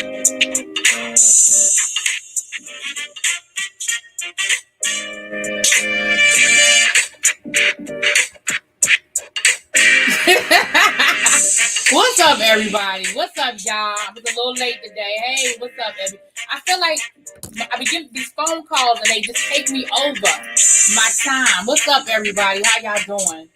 What's up, everybody? What's up, y'all? I was a little late today. Hey, what's up, everybody? I feel like I be getting these phone calls and they just take me over my time. What's up, everybody? How y'all doing?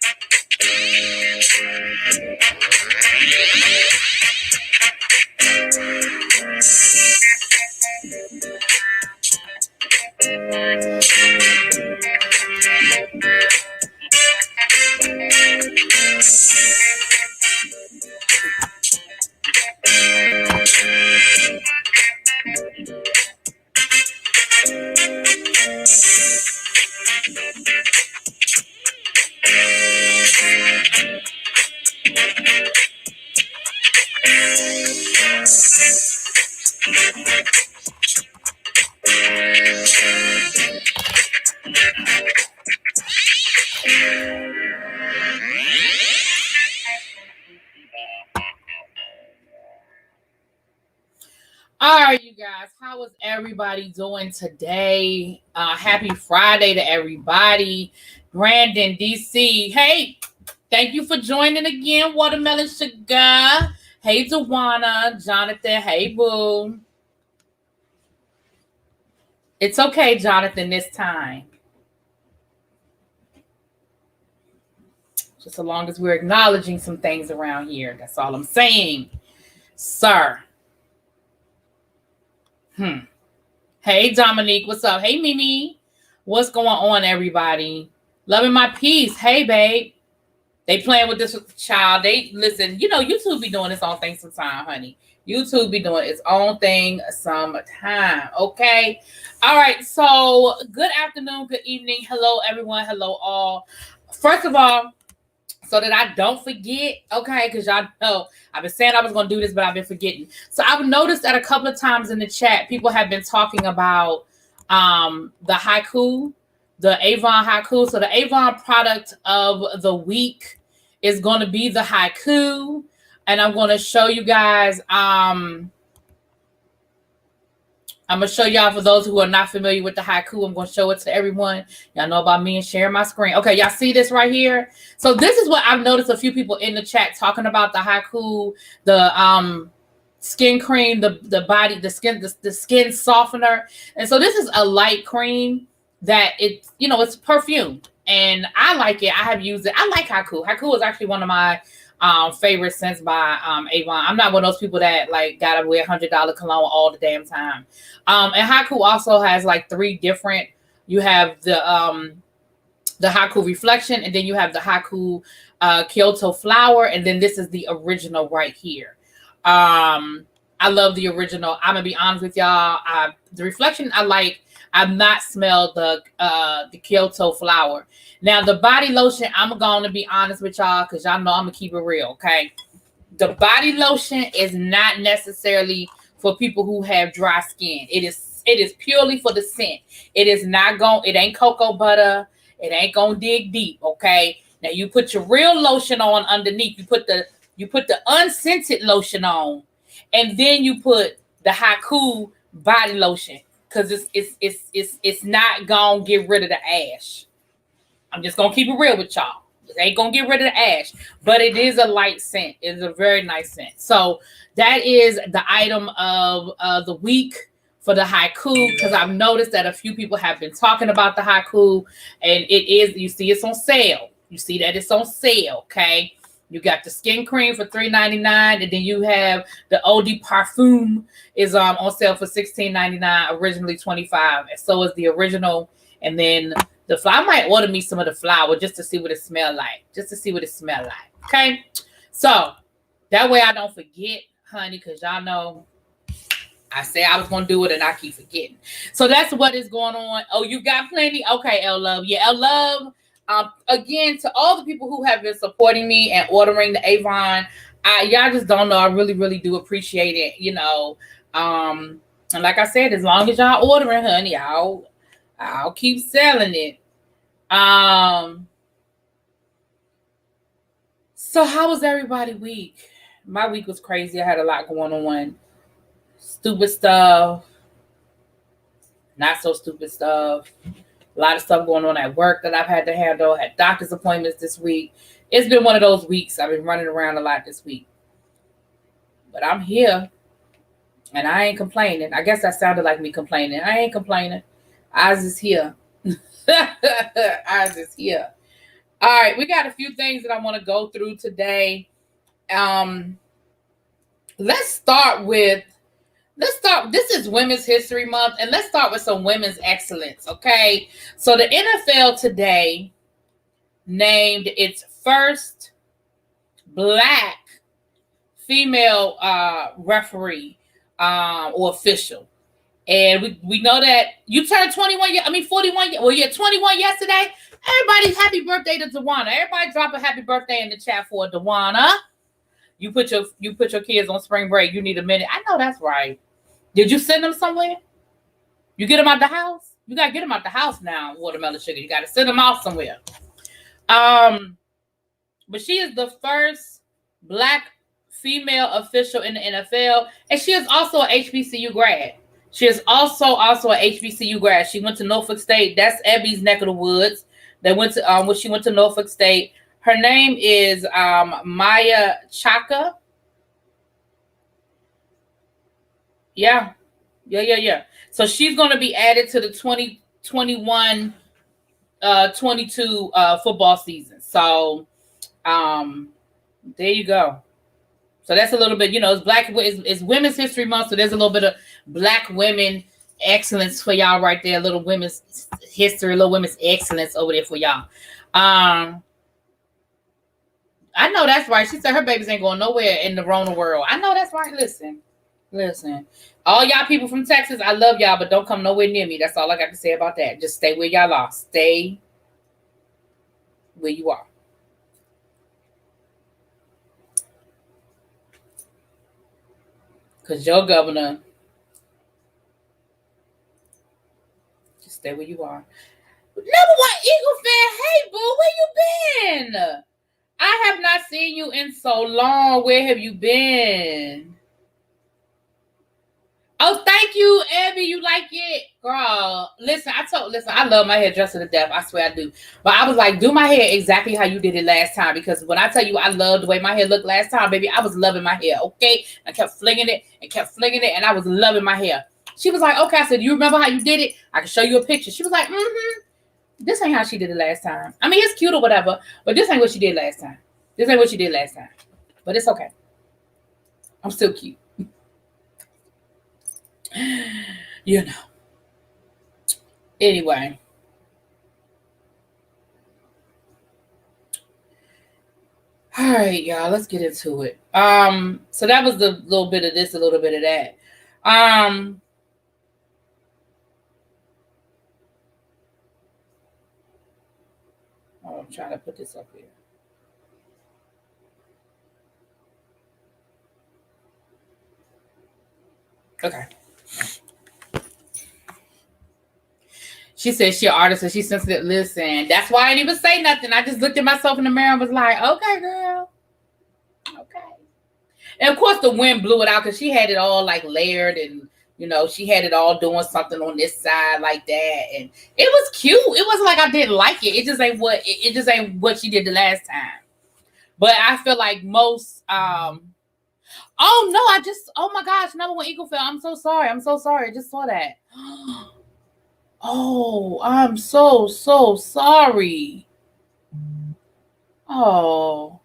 All right, you guys. How is everybody doing today? Happy Friday to everybody. Brandon, DC. Hey, thank you for joining again. Watermelon Sugar. Hey, Dewana. Jonathan. Hey, Boo. It's okay, Jonathan, this time. Just so long as we're acknowledging some things around here. That's all I'm saying, sir. Hey, Dominique, what's up? Hey, Mimi, what's going on, everybody? Loving my peace. Hey, babe. They playing with this child. They listen. You know, YouTube be doing its own thing sometime, honey. YouTube be doing its own thing sometime. Okay. All right. So, good afternoon, good evening. Hello, everyone. Hello, all. First of all, so that I don't forget, okay, because y'all know I've been saying I was going to do this, but I've been forgetting. So I've noticed that a couple of times in the chat, people have been talking about the haiku, the Avon haiku. So the Avon product of the week is going to be the haiku. And I'm going to show you guys, I'm going to show y'all, for those who are not familiar with the haiku, I'm going to show it to everyone. Y'all know about me and sharing my screen. Okay, y'all see this right here? So this is what I've noticed a few people in the chat talking about the haiku, the skin cream, the body, the skin softener. And so this is a light cream that it's perfumed. And I like it. I have used it. I like haiku. Haiku is actually one of my favorite scents by Avon. I'm not one of those people that like gotta wear $100 cologne all the damn time. And haiku also has like 3 different. You have the haiku reflection, and then you have the haiku Kyoto flower, and then this is the original right here. I love the original. I'm gonna be honest with y'all. The reflection I like. I've not smelled the Kyoto flower. Now the body lotion, I'm gonna be honest with y'all because y'all know I'm gonna keep it real. Okay, the body lotion is not necessarily for people who have dry skin. It is purely for the scent. It ain't cocoa butter. It ain't gonna dig deep. Okay. Now you put your real lotion on underneath. You put the unscented lotion on, and then you put the haiku body lotion, because it's not gonna get rid of the ash. I'm just gonna keep it real with y'all. It ain't gonna get rid of the ash, but it is a light scent. It's a very nice scent. So that is the item of the week for the haiku, because I've noticed that a few people have been talking about the haiku, and you see it's on sale. You see that it's on sale, okay? You got the skin cream for $3.99, and then you have the Eau de Parfum is on sale for $16.99, originally $25, and so is the original. And then the flower, I might order me some of the flower just to see what it smells like. Okay, so that way I don't forget, honey, because y'all know I say I was gonna do it and I keep forgetting. So that's what is going on. Oh, you got plenty? Okay, L Love. Yeah, L Love. Again, to all the people who have been supporting me and ordering the Avon, y'all just don't know. I really, really do appreciate it. And like I said, as long as y'all ordering, honey, I'll keep selling it. So how was everybody's week? My week was crazy. I had a lot going on. stupid stuff, not so stupid stuff. A lot of stuff going on at work that I've had to handle. Had doctor's appointments this week. It's been one of those weeks. I've been running around a lot this week. But I'm here. And I ain't complaining. I guess that sounded like me complaining. I ain't complaining. Ours is here. Ours is here. All right. We got a few things that I want to go through today. Let's start. This is Women's History Month, and let's start with some women's excellence, okay? So the NFL today named its first Black female referee or official. And we know that you turned 41, 41, well, you're 21 yesterday. Everybody, happy birthday to Dewana. Everybody drop a happy birthday in the chat for Dewana. You put your kids on spring break. You need a minute. I know that's right. Did you send them somewhere? You get them out the house? You got to get them out the house now, Watermelon Sugar. You got to send them out somewhere. But she is the first Black female official in the NFL, and she is also an HBCU grad. She is also an HBCU grad. She went to Norfolk State. That's Abby's neck of the woods. They went to when she went to Norfolk State. Her name is Maya Chaka. Yeah. So she's going to be added to the 2021 22 football season. So there you go. So that's a little bit, it's Women's History Month, so there's a little bit of Black women excellence for y'all right there. A little women's history, a little women's excellence over there for y'all. I know that's right. She said her babies ain't going nowhere in the Rona world. I know that's right. Listen. All y'all people from Texas, I love y'all, but don't come nowhere near me. That's all I got to say about that. Just stay where y'all are. Stay where you are. Because your governor, just stay where you are. Number one Eagle fan, hey, boo, where you been? I have not seen you in so long. Where have you been? Oh, thank you, Abby. You like it? Girl, listen, I love my hair dressed to the death. I swear I do. But I was like, do my hair exactly how you did it last time. Because when I tell you I loved the way my hair looked last time, baby, I was loving my hair, okay? I kept flinging it, and I was loving my hair. She was like, okay. I said, do you remember how you did it? I can show you a picture. She was like, this ain't how she did it last time. I mean, it's cute or whatever, but this ain't what she did last time. But it's okay. I'm still cute. Anyway. All right, y'all, let's get into it. So that was the little bit of this, a little bit of that. Oh, I'm trying to put this up here. Okay. She said she an artist and she's sensitive. Listen, that's why I didn't even say nothing. I just looked at myself in the mirror and was like, okay, girl. Okay. And of course the wind blew it out because she had it all like layered and she had it all doing something on this side like that. And it was cute. It wasn't like I didn't like it. It just ain't what she did the last time. But I feel like most oh my gosh, number one Eagle fan. I'm so sorry. I just saw that. Oh, I'm so sorry. Oh,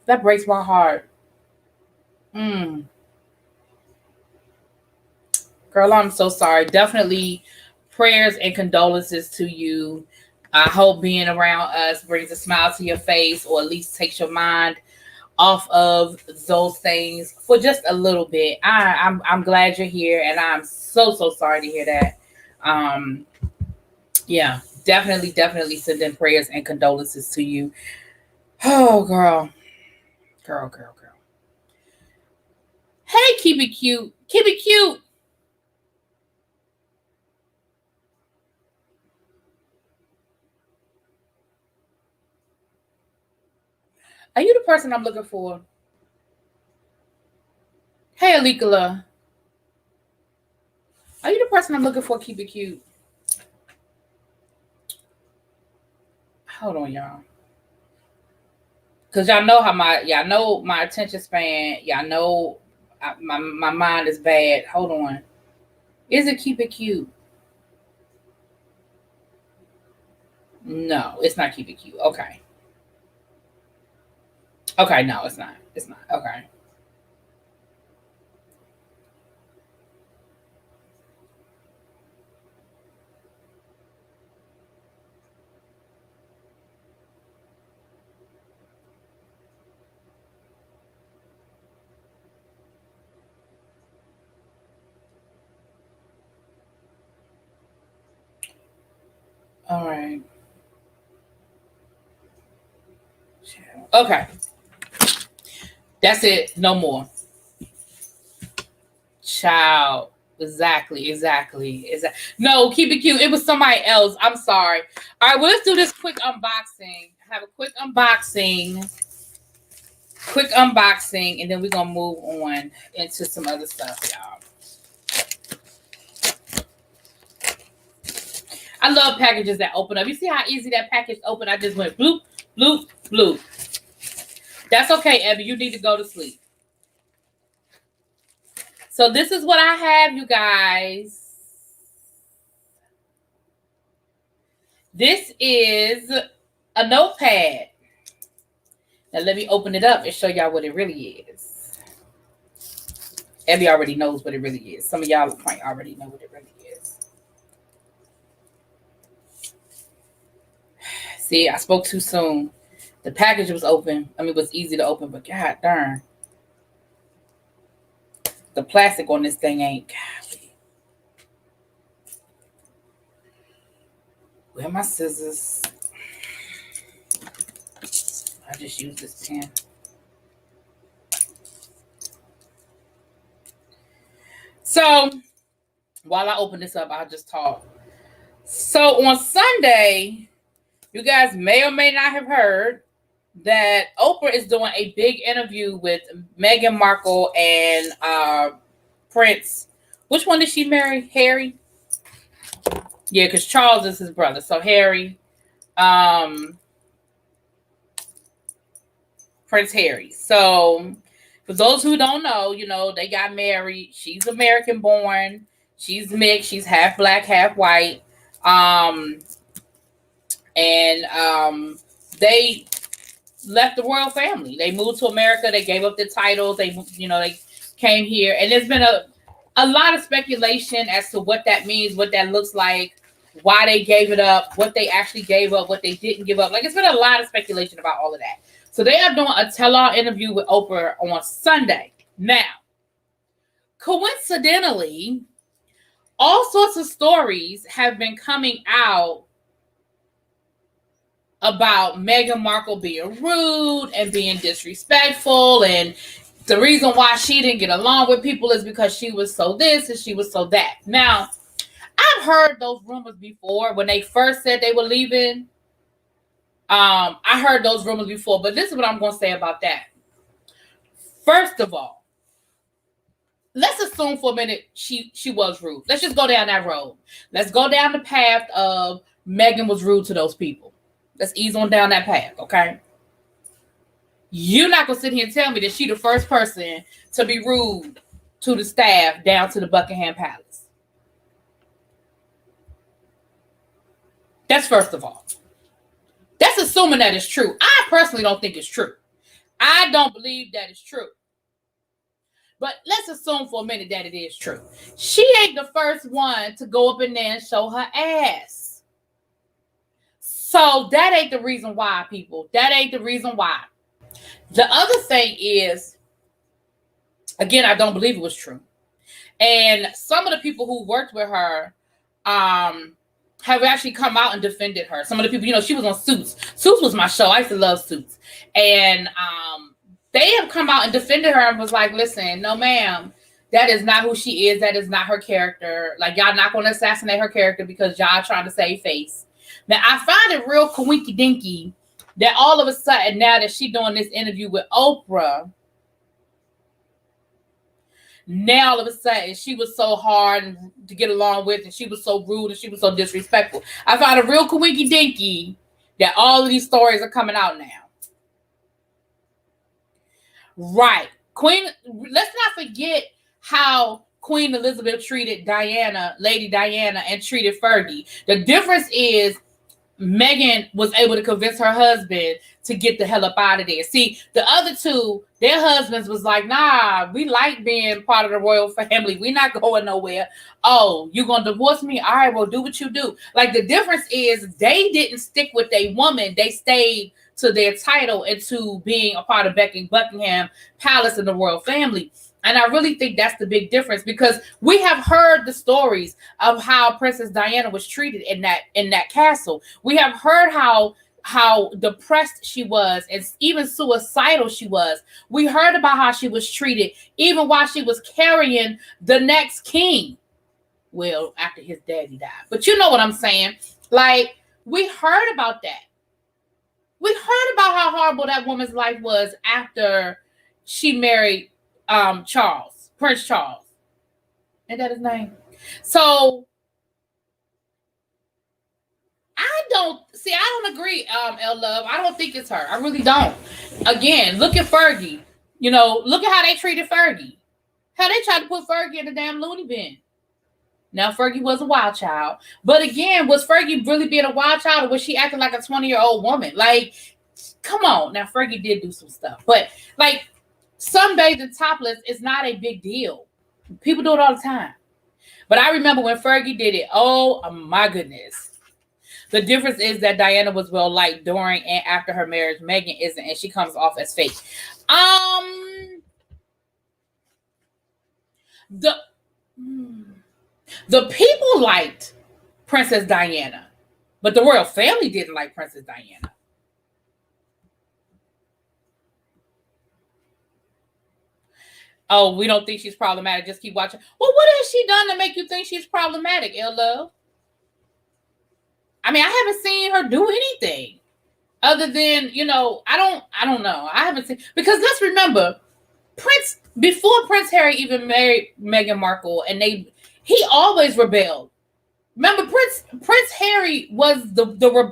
that breaks my heart. Girl, I'm so sorry. Definitely prayers and condolences to you. I hope being around us brings a smile to your face, or at least takes your mind off of those things for just a little bit. I'm glad you're here, and I'm so sorry to hear that. Yeah, definitely send in prayers and condolences to you. Oh, girl. Hey, keep it cute. Are you the person I'm looking for? Hey, Alikala. Are you the person I'm looking for? Keep it cute. Hold on, y'all. Cause y'all know my attention span. Y'all know my mind is bad. Hold on. Is it Keep It Cute? No, it's not Keep It Cute. Okay. Okay, no, it's not. It's not. Okay. All right. Okay. That's it. No more. Child. Exactly. No, Keep It Cute. It was somebody else. I'm sorry. All right, well, let's do this quick unboxing. Have a quick unboxing. And then we're gonna move on into some other stuff, y'all. I love packages that open up. You see how easy that package opened? I just went bloop, bloop, bloop. That's okay, Abby. You need to go to sleep. So this is what I have, you guys. This is a notepad. Now let me open it up and show y'all what it really is. Abby already knows what it really is. Some of y'all might already know what it really is. See, I spoke too soon. The package was open. I mean, it was easy to open, but god darn. The plastic on this thing ain't. Golly. Where are my scissors? I just use this pen. So, while I open this up, I'll just talk. So, on Sunday, you guys may or may not have heard that Oprah is doing a big interview with Meghan Markle and Prince. Which one did she marry? Harry? Yeah, because Charles is his brother. So Harry. Prince Harry. So for those who don't know, you know, they got married. She's American born. She's mixed. She's half black, half white. They left the royal family. They moved to America. They gave up the titles. They came here. And there's been a lot of speculation as to what that means, what that looks like, why they gave it up, what they actually gave up, what they didn't give up. Like, it's been a lot of speculation about all of that. So they are doing a tell-all interview with Oprah on Sunday. Now, coincidentally, all sorts of stories have been coming out about Meghan Markle being rude and being disrespectful, and the reason why she didn't get along with people is because she was so this and she was so that. Now, I've heard those rumors before when they first said they were leaving. I heard those rumors before, but this is what I'm going to say about that. First of all, let's assume for a minute she was rude. Let's just go down that road. Let's go down the path of Meghan was rude to those people. Let's ease on down that path, okay? You're not going to sit here and tell me that she's the first person to be rude to the staff down to the Buckingham Palace. That's first of all. That's assuming that it's true. I personally don't think it's true. I don't believe that it's true. But let's assume for a minute that it is true. She ain't the first one to go up in there and show her ass. So that ain't the reason why, people. That ain't the reason why. The other thing is, again, I don't believe it was true. And some of the people who worked with her have actually come out and defended her. Some of the people, she was on Suits. Suits was my show. I used to love Suits. And they have come out and defended her and was like, listen, no, ma'am, that is not who she is. That is not her character. Like, y'all not going to assassinate her character because y'all trying to save face. Now, I find it real coinky dinky that all of a sudden, now that she's doing this interview with Oprah, Now all of a sudden she was so hard to get along with, and she was so rude, and she was so disrespectful. I found a real coinky dinky that all of these stories are coming out now. Right. Let's not forget how Queen Elizabeth treated Diana, Lady Diana, and treated Fergie. The difference is Meghan was able to convince her husband to get the hell up out of there. See, the other two, their husbands was like, nah, we like being part of the royal family. We're not going nowhere. Oh, you going to divorce me? All right, well, do what you do. Like, the difference is they didn't stick with a woman. They stayed to their title and to being a part of Buckingham Palace and the royal family. And I really think that's the big difference, because we have heard the stories of how Princess Diana was treated in that castle. We have heard how depressed she was and even suicidal she was. We heard about how she was treated even while she was carrying the next king. Well, after his daddy died. But you know what I'm saying? Like, we heard about that. We heard about how horrible that woman's life was after she married Charles, Prince Charles. Isn't that his name? So I don't agree, L Love. I don't think it's her. I really don't. Again, look at Fergie. You know, look at how they treated Fergie. How they tried to put Fergie in the damn loony bin. Now, Fergie was a wild child. But again, was Fergie really being a wild child, or was she acting like a 20-year-old woman? Like, come on. Now, Fergie did do some stuff. But, like, sunbathing topless is not a big deal. People do it all the time. But I remember when Fergie did it. Oh, my goodness. The difference is that Diana was well liked during and after her marriage. Meghan isn't, and she comes off as fake. The people liked Princess Diana, but the royal family didn't like Princess Diana. Oh, we don't think she's problematic. Just keep watching. Well, what has she done to make you think she's problematic, L Love? I mean, I haven't seen her do anything other than, you know, I don't know. I haven't seen, because let's remember, before Prince Harry even married Meghan Markle, and he always rebelled. Remember, Prince Harry was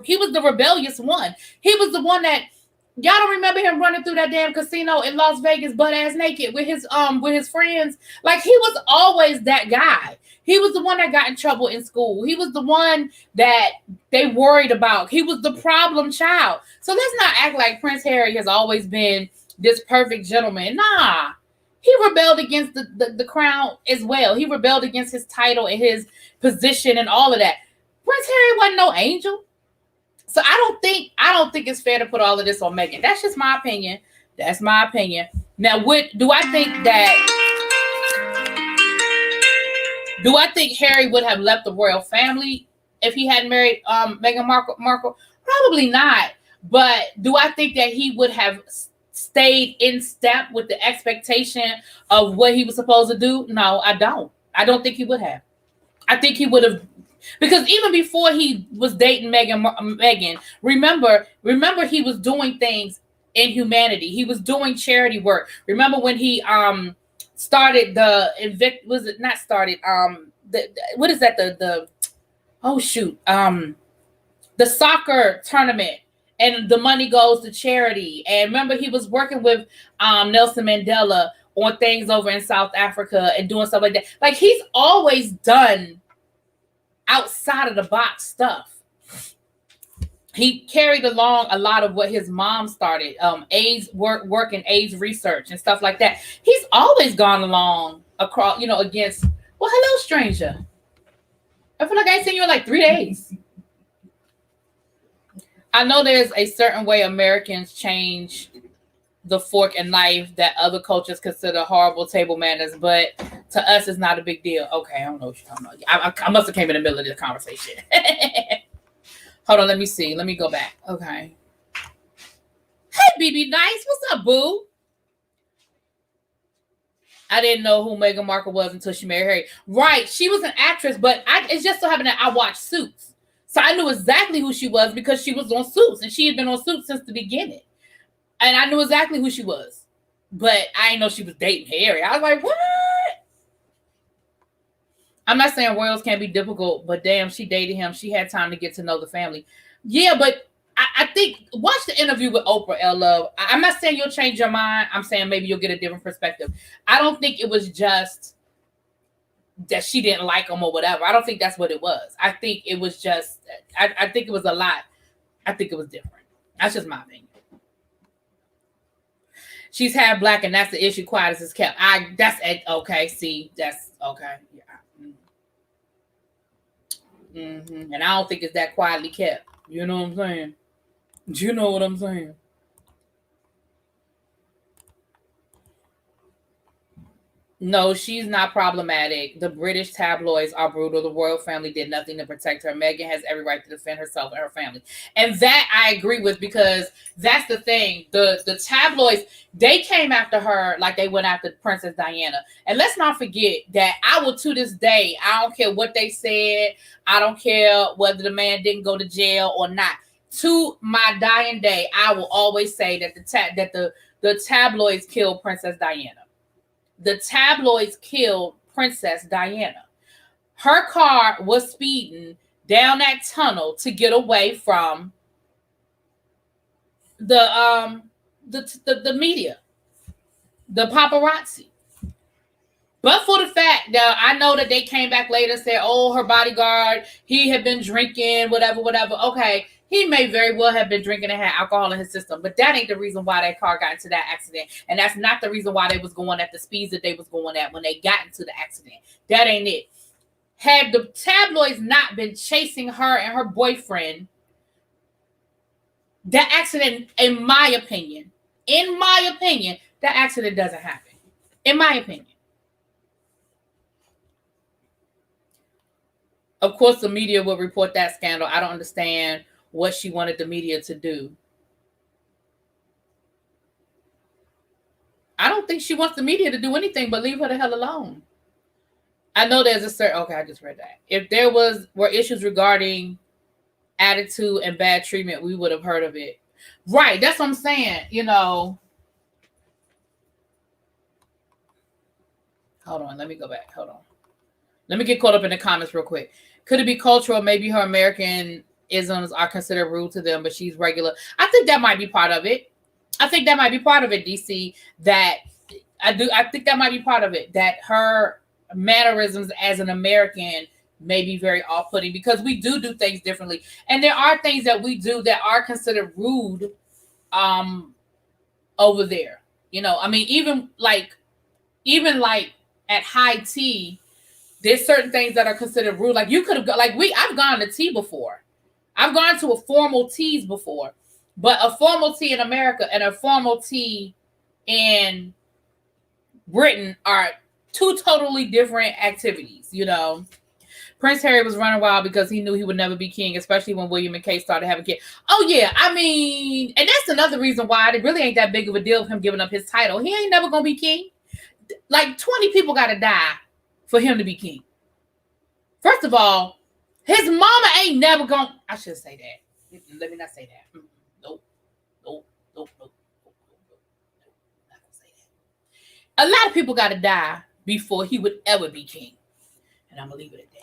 he was the rebellious one. He was the one that, y'all don't remember him running through that damn casino in Las Vegas butt ass naked with his friends? Like, he was always that guy. He was the one that got in trouble in school. He was the one that they worried about. He was the problem child. So let's not act like Prince Harry has always been this perfect gentleman. Nah. He rebelled against the crown as well. He rebelled against his title and his position and all of that. Prince Harry wasn't no angel. So I don't think it's fair to put all of this on Meghan. That's just my opinion. That's my opinion. Now, do I think Harry would have left the royal family if he hadn't married Meghan Markle? Probably not. But do I think that he would have stayed in step with the expectation of what he was supposed to do? No, I don't. I don't think he would have. I think he would have, because even before he was dating Meghan, remember he was doing things in humanity. He was doing charity work. Remember when he started the soccer tournament, and the money goes to charity. And remember, he was working with Nelson Mandela on things over in South Africa and doing stuff like that. Like, he's always done outside of the box stuff. He carried along a lot of what his mom started, AIDS work in AIDS research and stuff like that. He's always gone along across, against. Well, hello, stranger. I feel like I ain't seen you in like 3 days. I know there's a certain way Americans change the fork and knife that other cultures consider horrible table manners, but to us, it's not a big deal. Okay, I don't know what you're talking about. I must have came in the middle of this conversation. Hold on, let me see. Let me go back. Okay. Hey, BB Nice. What's up, boo? I didn't know who Meghan Markle was until she married Harry. Right. She was an actress, but it's just so happened that I watched Suits. So I knew exactly who she was because she was on Suits, and she had been on Suits since the beginning. And I knew exactly who she was. But I didn't know she was dating Harry. I was like, what? I'm not saying royals can't be difficult, but damn, she dated him. She had time to get to know the family. Yeah, but I think watch the interview with Oprah, L Love. I'm not saying you'll change your mind. I'm saying maybe you'll get a different perspective. I don't think it was just that she didn't like him or whatever. I don't think that's what it was. I think it was just, I think it was a lot. I think it was different. That's just my opinion. She's half black, and that's the issue. Quiet as it's kept. That's okay. See, that's okay. Yeah. Mm-hmm. And I don't think it's that quietly kept. You know what I'm saying? You know what I'm saying? No, she's not problematic. The British tabloids are brutal. The royal family did nothing to protect her. Meghan has every right to defend herself and her family. And that I agree with, because that's the thing. The tabloids, they came after her like they went after Princess Diana. And let's not forget that I will, to this day, I don't care what they said. I don't care whether the man didn't go to jail or not. To my dying day, I will always say that the tabloids killed Princess Diana. The tabloids killed Princess Diana. Her car was speeding down that tunnel to get away from the media, the paparazzi. But for the fact that I know that they came back later and said, oh, her bodyguard, he had been drinking, whatever. Okay, he may very well have been drinking and had alcohol in his system, but that ain't the reason why that car got into that accident. And that's not the reason why they was going at the speeds that they was going at when they got into the accident. That ain't it. Had the tabloids not been chasing her and her boyfriend, that accident, in my opinion, that accident doesn't happen. In my opinion. Of course, the media will report that scandal. I don't understand what she wanted the media to do. I don't think she wants the media to do anything but leave her the hell alone. I know there's a certain, okay, I just read that. If there were issues regarding attitude and bad treatment, we would have heard of it. Right, that's what I'm saying, you know. Hold on, let me go back. Hold on. Let me get caught up in the comments real quick. Could it be cultural? Maybe her American isms are considered rude to them, but she's regular. I think that might be part of it. DC. That I think that might be part of it. That her mannerisms as an American may be very off-putting, because we do things differently, and there are things that we do that are considered rude over there. You know, I mean, even like at high tea, there's certain things that are considered rude. Like you could have I've gone to tea before. I've gone to a formal teas before, but a formal tea in America and a formal tea in Britain are two totally different activities, you know. Prince Harry was running wild because he knew he would never be king, especially when William and Kate started having kids. Oh, yeah. I mean, and that's another reason why it really ain't that big of a deal of him giving up his title. He ain't never going to be king. Like 20 people got to die for him to be king. First of all, his mama ain't never going to, I should say that. Let me not say that. Nope. Not going to say that. A lot of people got to die before he would ever be king. And I'm going to leave it at that.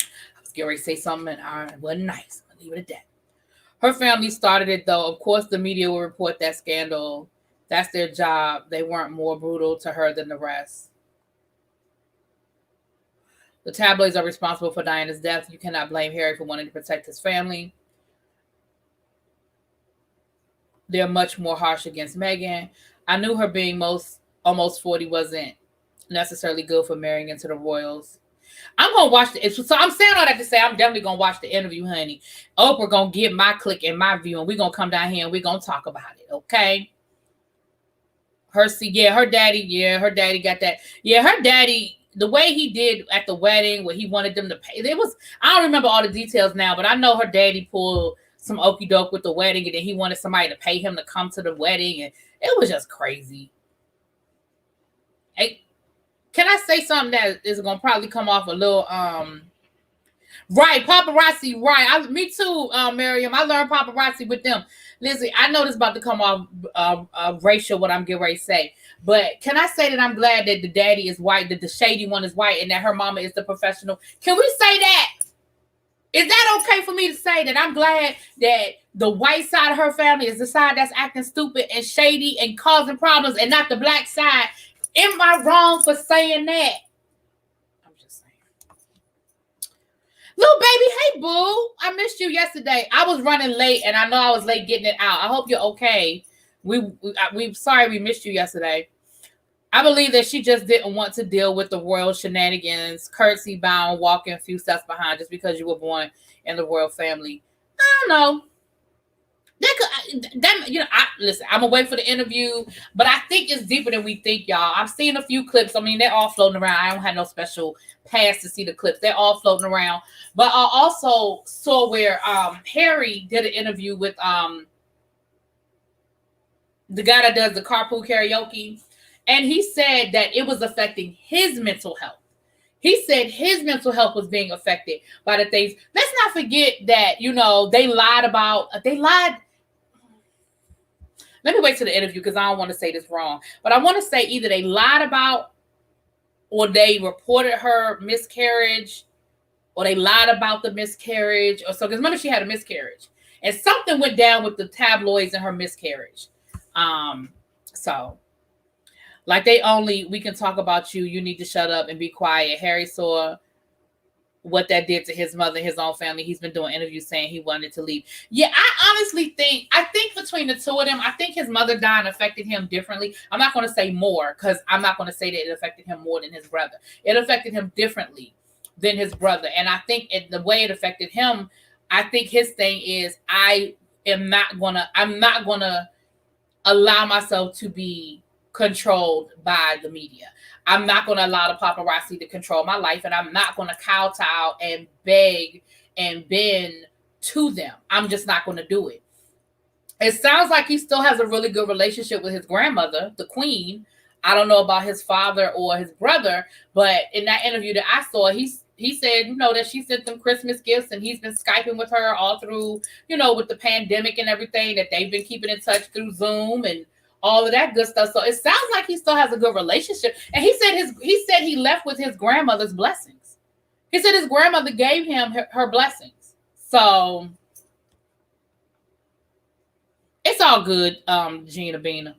I was getting ready to say something and it wasn't nice. I'm going to leave it at that. Her family started it, though. Of course, the media will report that scandal. That's their job. They weren't more brutal to her than the rest. The tabloids are responsible for Diana's death. You cannot blame Harry for wanting to protect his family. They're much more harsh against Meghan. I knew her being almost 40 wasn't necessarily good for marrying into the royals. I'm going to watch so I'm saying all that to say I'm definitely going to watch the interview, honey. Oprah going to get my click and my view, and we're going to come down here and we're going to talk about it, okay? Her daddy got that. Yeah, her daddy, the way he did at the wedding, where he wanted them to pay, I don't remember all the details now, but I know her daddy pulled some okie doke with the wedding, and then he wanted somebody to pay him to come to the wedding, and it was just crazy. Hey, can I say something that is going to probably come off a little, right, paparazzi, right. Me too, Miriam. I learned paparazzi with them. Listen, I know this about to come off racial, what I'm getting ready to say. But can I say that I'm glad that the daddy is white, that the shady one is white, and that her mama is the professional? Can we say that? Is that okay for me to say that I'm glad that the white side of her family is the side that's acting stupid and shady and causing problems and not the black side? Am I wrong for saying that? I'm just saying. Little baby, hey boo. I missed you yesterday. I was running late and I know I was late getting it out. I hope you're okay. We sorry we missed you yesterday. I believe that she just didn't want to deal with the royal shenanigans, curtsy bound, walking a few steps behind just because you were born in the royal family. I don't know. Listen, I'm gonna wait for the interview, but I think it's deeper than we think, y'all. I've seen a few clips. I mean, they're all floating around. I don't have no special pass to see the clips. They're all floating around. But I also saw where Harry did an interview with the guy that does the carpool karaoke. And he said that it was affecting his mental health. He said his mental health was being affected by the things. Let's not forget that, they lied. Let me wait till the interview because I don't want to say this wrong. But I want to say either they lied about or they reported her miscarriage or they lied about the miscarriage. Or so, because remember she had a miscarriage. And something went down with the tabloids and her miscarriage. So... like we can talk about you. You need to shut up and be quiet. Harry saw what that did to his mother, his own family. He's been doing interviews saying he wanted to leave. Yeah, I honestly think between the two of them, I think his mother dying affected him differently. I'm not going to say more because I'm not going to say that it affected him more than his brother. It affected him differently than his brother. And I think the way it affected him, I think his thing is I'm not going to allow myself to be controlled by the media. I'm not going to allow the paparazzi to control my life, and I'm not going to kowtow and beg and bend to them. I'm just not going to do it. It sounds like he still has a really good relationship with his grandmother, the queen. I don't know about his father or his brother, but in that interview that I saw, he said, that she sent them Christmas gifts and he's been Skyping with her all through, with the pandemic and everything, that they've been keeping in touch through Zoom and all of that good stuff. So it sounds like he still has a good relationship. And he said he left with his grandmother's blessings. He said his grandmother gave him her blessings. So it's all good, Gina Bina.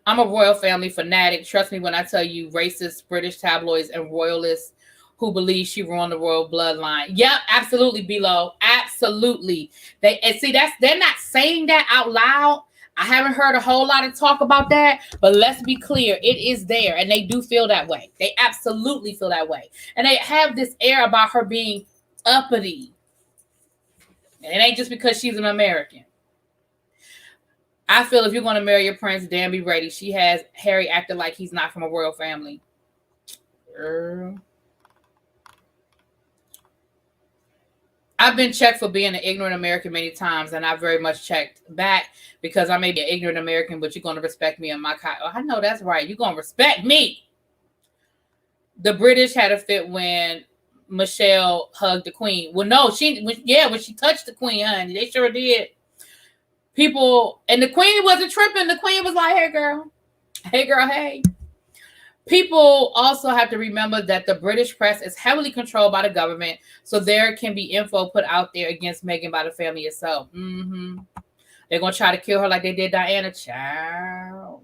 I'm a royal family fanatic. Trust me when I tell you, racist British tabloids and royalists who believe she ruined the royal bloodline. Yep, absolutely, Below. Absolutely. They're not saying that out loud. I haven't heard a whole lot of talk about that, but let's be clear, it is there, and they do feel that way. They absolutely feel that way. And they have this air about her being uppity. And it ain't just because she's an American. I feel if you're going to marry your prince, damn, be ready. She has Harry acting like he's not from a royal family. I've been checked for being an ignorant American many times, and I very much checked back because I may be an ignorant American, but you're going to respect me and my kind. Oh, I know that's right. You're going to respect me. The British had a fit when Michelle hugged the queen. Well, no, when she touched the queen, honey, they sure did. People, and the queen wasn't tripping. The queen was like, hey, girl, hey. People also have to remember that the British press is heavily controlled by the government, so there can be info put out there against Meghan by the family itself. They're going to try to kill her like they did Diana. Child.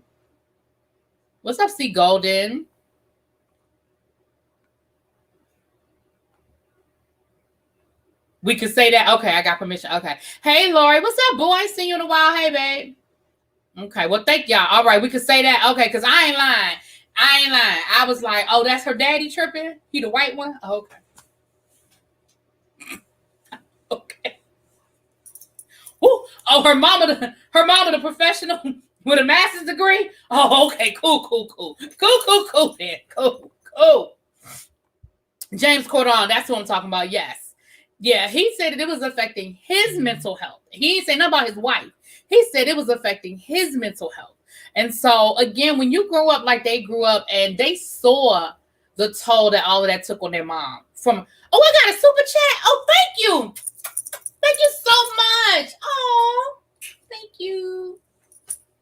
What's up, C. Golden? We can say that. Okay, I got permission. Okay. Hey, Lori. What's up, boy? Seen you in a while. Hey, babe. Okay, well, thank y'all. All right, we can say that. Okay, because I ain't lying. I was like, oh, that's her daddy tripping? He the white one? Oh, okay. Okay. Ooh, oh, her mama the professional with a master's degree? Oh, okay, cool then. Cool. James Cordon, that's what I'm talking about, yes. Yeah, he said that it was affecting his mental health. He ain't saying nothing about his wife. He said it was affecting his mental health. And so, again, when you grow up like they grew up and they saw the toll that all of that took on their mom. I got a super chat. Oh, thank you. Thank you so much. Oh, thank you.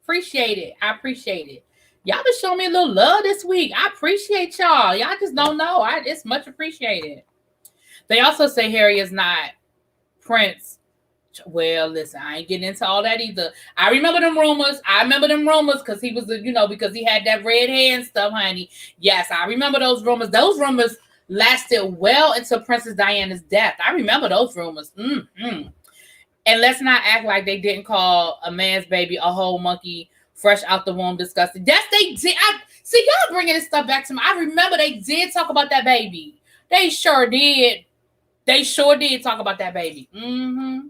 Appreciate it. I appreciate it. Y'all been showing me a little love this week. I appreciate y'all. Y'all just don't know. It's much appreciated. They also say Harry is not Prince. Well, listen, I ain't getting into all that either. I remember them rumors. Because he was, because he had that red hair and stuff, honey. Yes, I remember those rumors. Those rumors lasted well into Princess Diana's death. I remember those rumors. Mm-hmm. And let's not act like they didn't call a man's baby a whole monkey fresh out the womb disgusting. Yes, they did. See, y'all bringing this stuff back to me. I remember they did talk about that baby. They sure did. They sure did talk about that baby. Mm-hmm.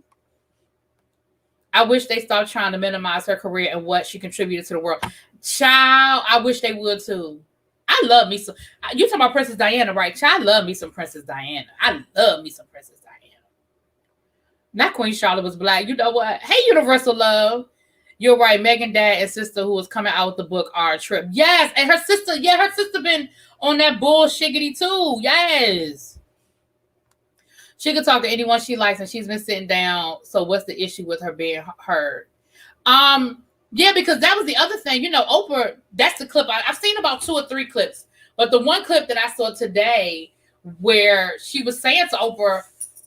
I wish they stopped trying to minimize her career and what she contributed to the world. Child, I wish they would too. I love me some. You talking about Princess Diana, right? Child, I love me some Princess Diana. I love me some Princess Diana. Not Queen Charlotte was black. You know what? Hey, Universal Love. You're right. Meghan dad and sister who was coming out with the book are a trip. Yes. And her sister. Yeah, her sister been on that bullshiggity too. Yes. She can talk to anyone she likes and she's been sitting down. So what's the issue with her being heard? Yeah, because that was the other thing. Oprah, that's the clip. I've seen about 2 or 3 clips. But the one clip that I saw today where she was saying to Oprah,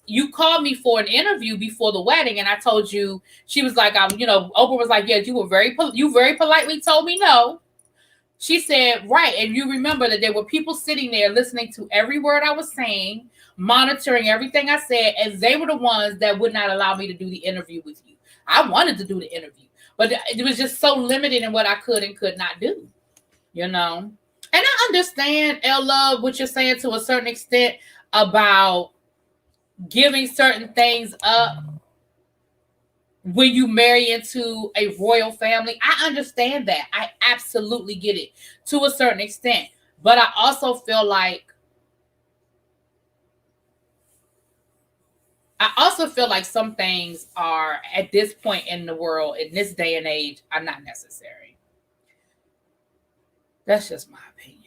you called me for an interview before the wedding, and I told you, she was like, Oprah was like, yeah, you very politely told me no. She said, right, and you remember that there were people sitting there listening to every word I was saying, monitoring everything I said, and they were the ones that would not allow me to do the interview with you. I wanted to do the interview, but it was just so limited in what I could and could not do, And I understand, L Love, what you're saying to a certain extent about giving certain things up when you marry into a royal family. I understand that. I absolutely get it to a certain extent. But I also feel like some things are, at this point in the world, in this day and age, are not necessary. That's just my opinion.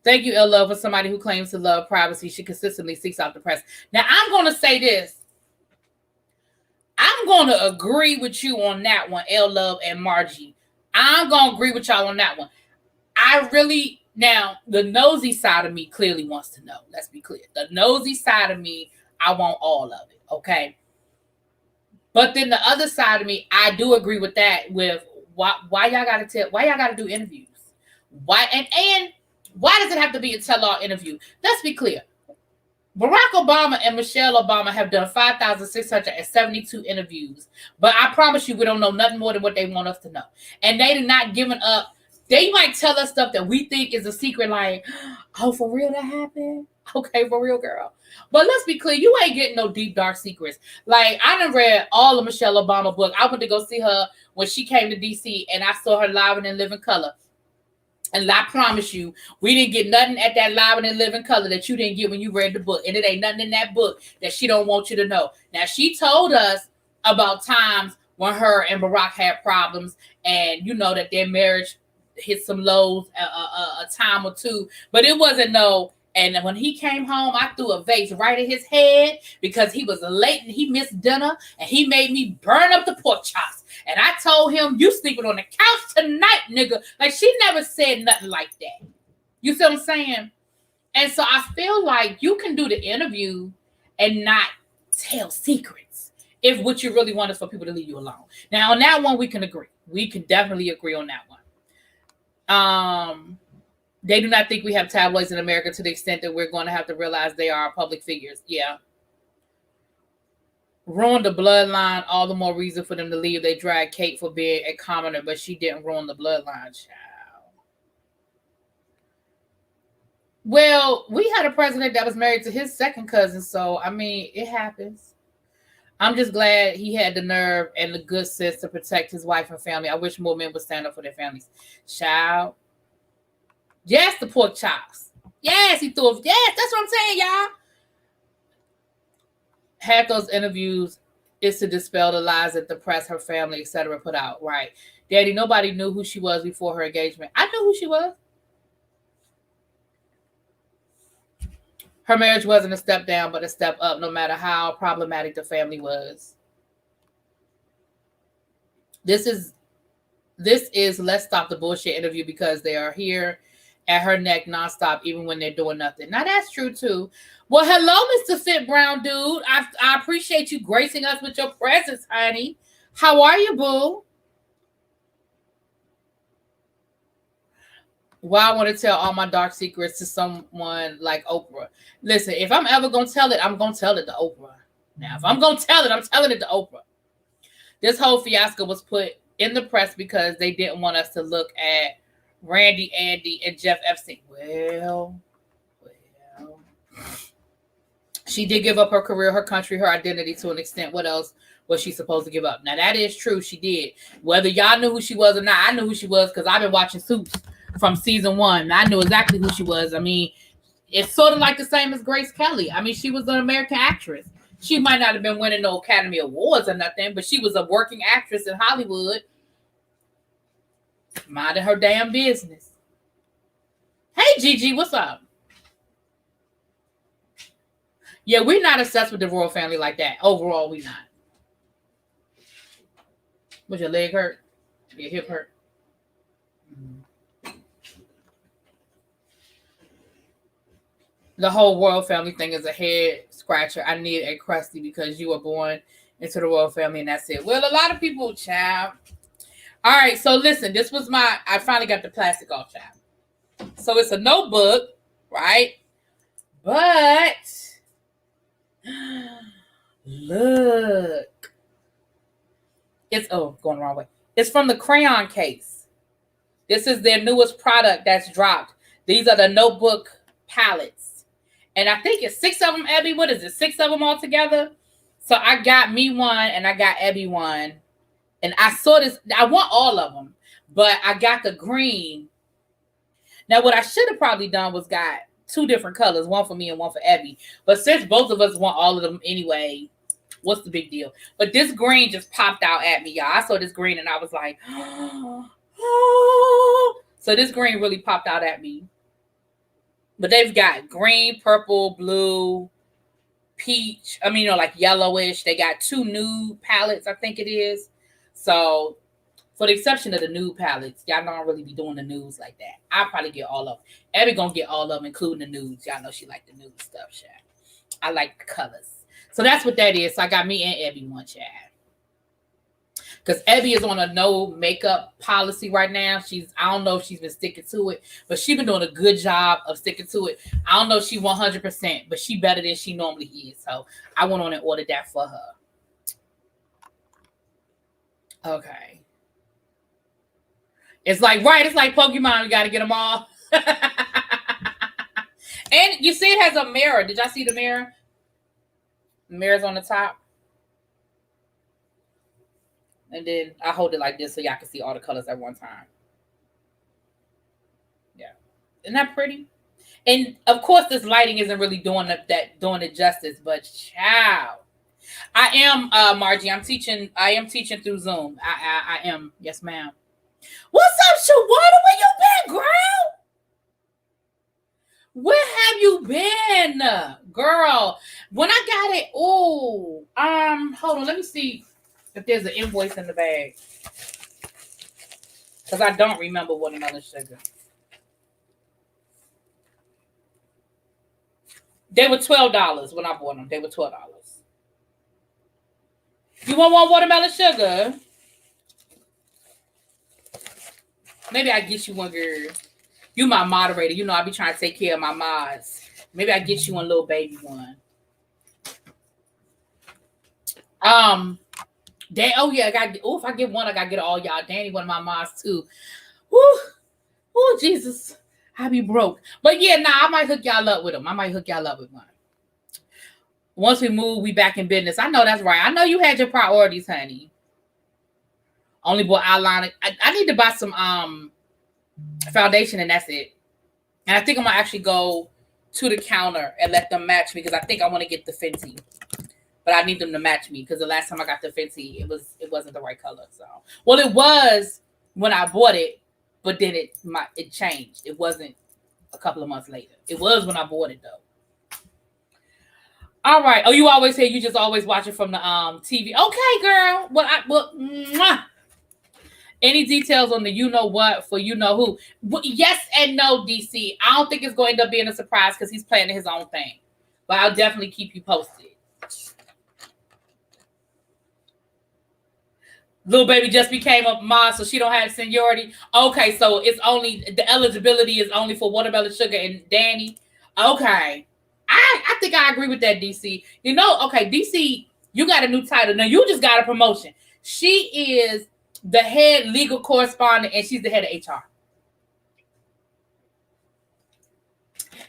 Thank you, L-Love, for somebody who claims to love privacy. She consistently seeks out the press. Now, I'm going to say this. I'm going to agree with you on that one, L-Love and Margie. I'm going to agree with y'all on that one. Now, the nosy side of me clearly wants to know. Let's be clear. The nosy side of me, I want all of it, okay? But then the other side of me, I do agree with that, with why y'all got to do interviews? Why, and why does it have to be a tell-all interview? Let's be clear. Barack Obama and Michelle Obama have done 5,672 interviews. But I promise you, we don't know nothing more than what they want us to know. And they do not giving up. They might tell us stuff that we think is a secret, like, oh, for real that happened? Okay, for real, girl. But let's be clear, you ain't getting no deep, dark secrets. Like, I done read all of Michelle Obama book. I went to go see her when she came to D.C., and I saw her live and in living color. And I promise you, we didn't get nothing at that live and in living color that you didn't get when you read the book. And it ain't nothing in that book that she don't want you to know. Now, she told us about times when her and Barack had problems, and that their marriage hit some lows a time or two. But it wasn't no. And when he came home, I threw a vase right at his head because he was late and he missed dinner, and he made me burn up the pork chops. And I told him, you sleeping on the couch tonight, nigga. Like, she never said nothing like that. You see what I'm saying? And so I feel like you can do the interview and not tell secrets if what you really want is for people to leave you alone. Now, on that one, we can agree. We can definitely agree on that one. They do not think we have tabloids in America to the extent that we're going to have to realize they are public figures. Yeah. Ruined the bloodline, all the more reason for them to leave. They dragged Kate for being a commoner, but she didn't ruin the bloodline, child. Well, we had a president that was married to his second cousin, so, I mean, it happens. I'm just glad he had the nerve and the good sense to protect his wife and family. I wish more men would stand up for their families. Child. Yes, the pork chops. Yes, he threw it. Yes, that's what I'm saying, y'all. Had those interviews is to dispel the lies that the press, her family, etc. put out. Right. Daddy, nobody knew who she was before her engagement. I knew who she was. Her marriage wasn't a step down, but a step up, no matter how problematic the family was. This is Let's Stop the Bullshit interview because they are here at her neck nonstop, even when they're doing nothing. Now that's true too. Well, hello, Mr. Fit Brown dude. I appreciate you gracing us with your presence, honey. How are you, boo? Well, I want to tell all my dark secrets to someone like Oprah. Listen, if I'm ever going to tell it, I'm going to tell it to Oprah. Now, if I'm going to tell it, I'm telling it to Oprah. This whole fiasco was put in the press because they didn't want us to look at Randy, Andy, and Jeff Epstein. Well, she did give up her career, her country, her identity to an extent. What else was she supposed to give up? Now, that is true. She did. Whether y'all knew who she was or not, I knew who she was because I've been watching Suits from season 1. I knew exactly who she was. I mean, it's sort of like the same as Grace Kelly. I mean, she was an American actress. She might not have been winning no Academy Awards or nothing, but she was a working actress in Hollywood, minding her damn business. Hey, Gigi, what's up? Yeah, we're not obsessed with the royal family like that. Overall, we not. Was your leg hurt? Your hip hurt? The whole royal family thing is a head scratcher. I need a crusty because you were born into the royal family and that's it. Well, a lot of people, child. All right, so listen, I finally got the plastic off, child. So it's a notebook, right? But look. It's going the wrong way. It's from the crayon case. This is their newest product that's dropped. These are the notebook palettes. And I think it's 6 of them, Abby. What is it? 6 of them all together? So I got me one and I got Abby one. And I saw this. I want all of them. But I got the green. Now, what I should have probably done was got 2 different colors. One for me and one for Abby. But since both of us want all of them anyway, what's the big deal? But this green just popped out at me, y'all. I saw this green and I was like, oh. So this green really popped out at me. But they've got green, purple, blue, peach. I mean, like yellowish. They got 2 nude palettes, I think it is. So for the exception of the nude palettes, y'all don't really be doing the nudes like that. I'll probably get all of them. Abby gonna get all of them, including the nudes. Y'all know she like the nude stuff, Chad. I like the colors. So that's what that is. So I got me and Abby one, Chad. Because Abby is on a no makeup policy right now. I don't know if she's been sticking to it, but she's been doing a good job of sticking to it. I don't know if she 100%, but she better than she normally is. So I went on and ordered that for her. Okay. It's like Pokemon. We got to get them all. And you see it has a mirror. Did y'all see the mirror? The mirror's on the top. And then I hold it like this so y'all can see all the colors at one time. Yeah. Isn't that pretty? And of course, this lighting isn't really doing it justice, but child. I am, Margie. I am teaching through Zoom. I am. Yes, ma'am. What's up, Shawana? Where you been, girl? Where have you been, girl? When I got it, hold on. Let me see if there's an invoice in the bag. Because I don't remember watermelon sugar. They were $12 when I bought them. They were $12. You want one watermelon sugar? Maybe I get you one, girl. You my moderator. You know I be trying to take care of my mods. Maybe I get you one little baby one. If I get one, I gotta get all y'all. Danny, one of my mods too. Woo, Jesus. I be broke. But yeah, I might hook y'all up with them. I might hook y'all up with one. Once we move, we back in business. I know that's right. I know you had your priorities, honey. Only bought eyeliner. I need to buy some foundation and that's it. And I think I'm gonna actually go to the counter and let them match me because I think I want to get the Fenty. But I need them to match me because the last time I got the Fenty, it wasn't the right color. So, well, it was when I bought it, but then it changed. It wasn't a couple of months later. It was when I bought it though. All right. Oh, you always say you just always watch it from the TV. Okay, girl. Mwah. Any details on the you know what for you know who? Yes and no, DC. I don't think it's going to end up being a surprise because he's planning his own thing. But I'll definitely keep you posted. Little baby just became a mom, so she don't have seniority. Okay, so it's only the eligibility is only for Watermelon Sugar and Danny. Okay. I think I agree with that, DC. You know, okay, DC, you got a new title. Now you just got a promotion. She is the head legal correspondent and she's the head of HR.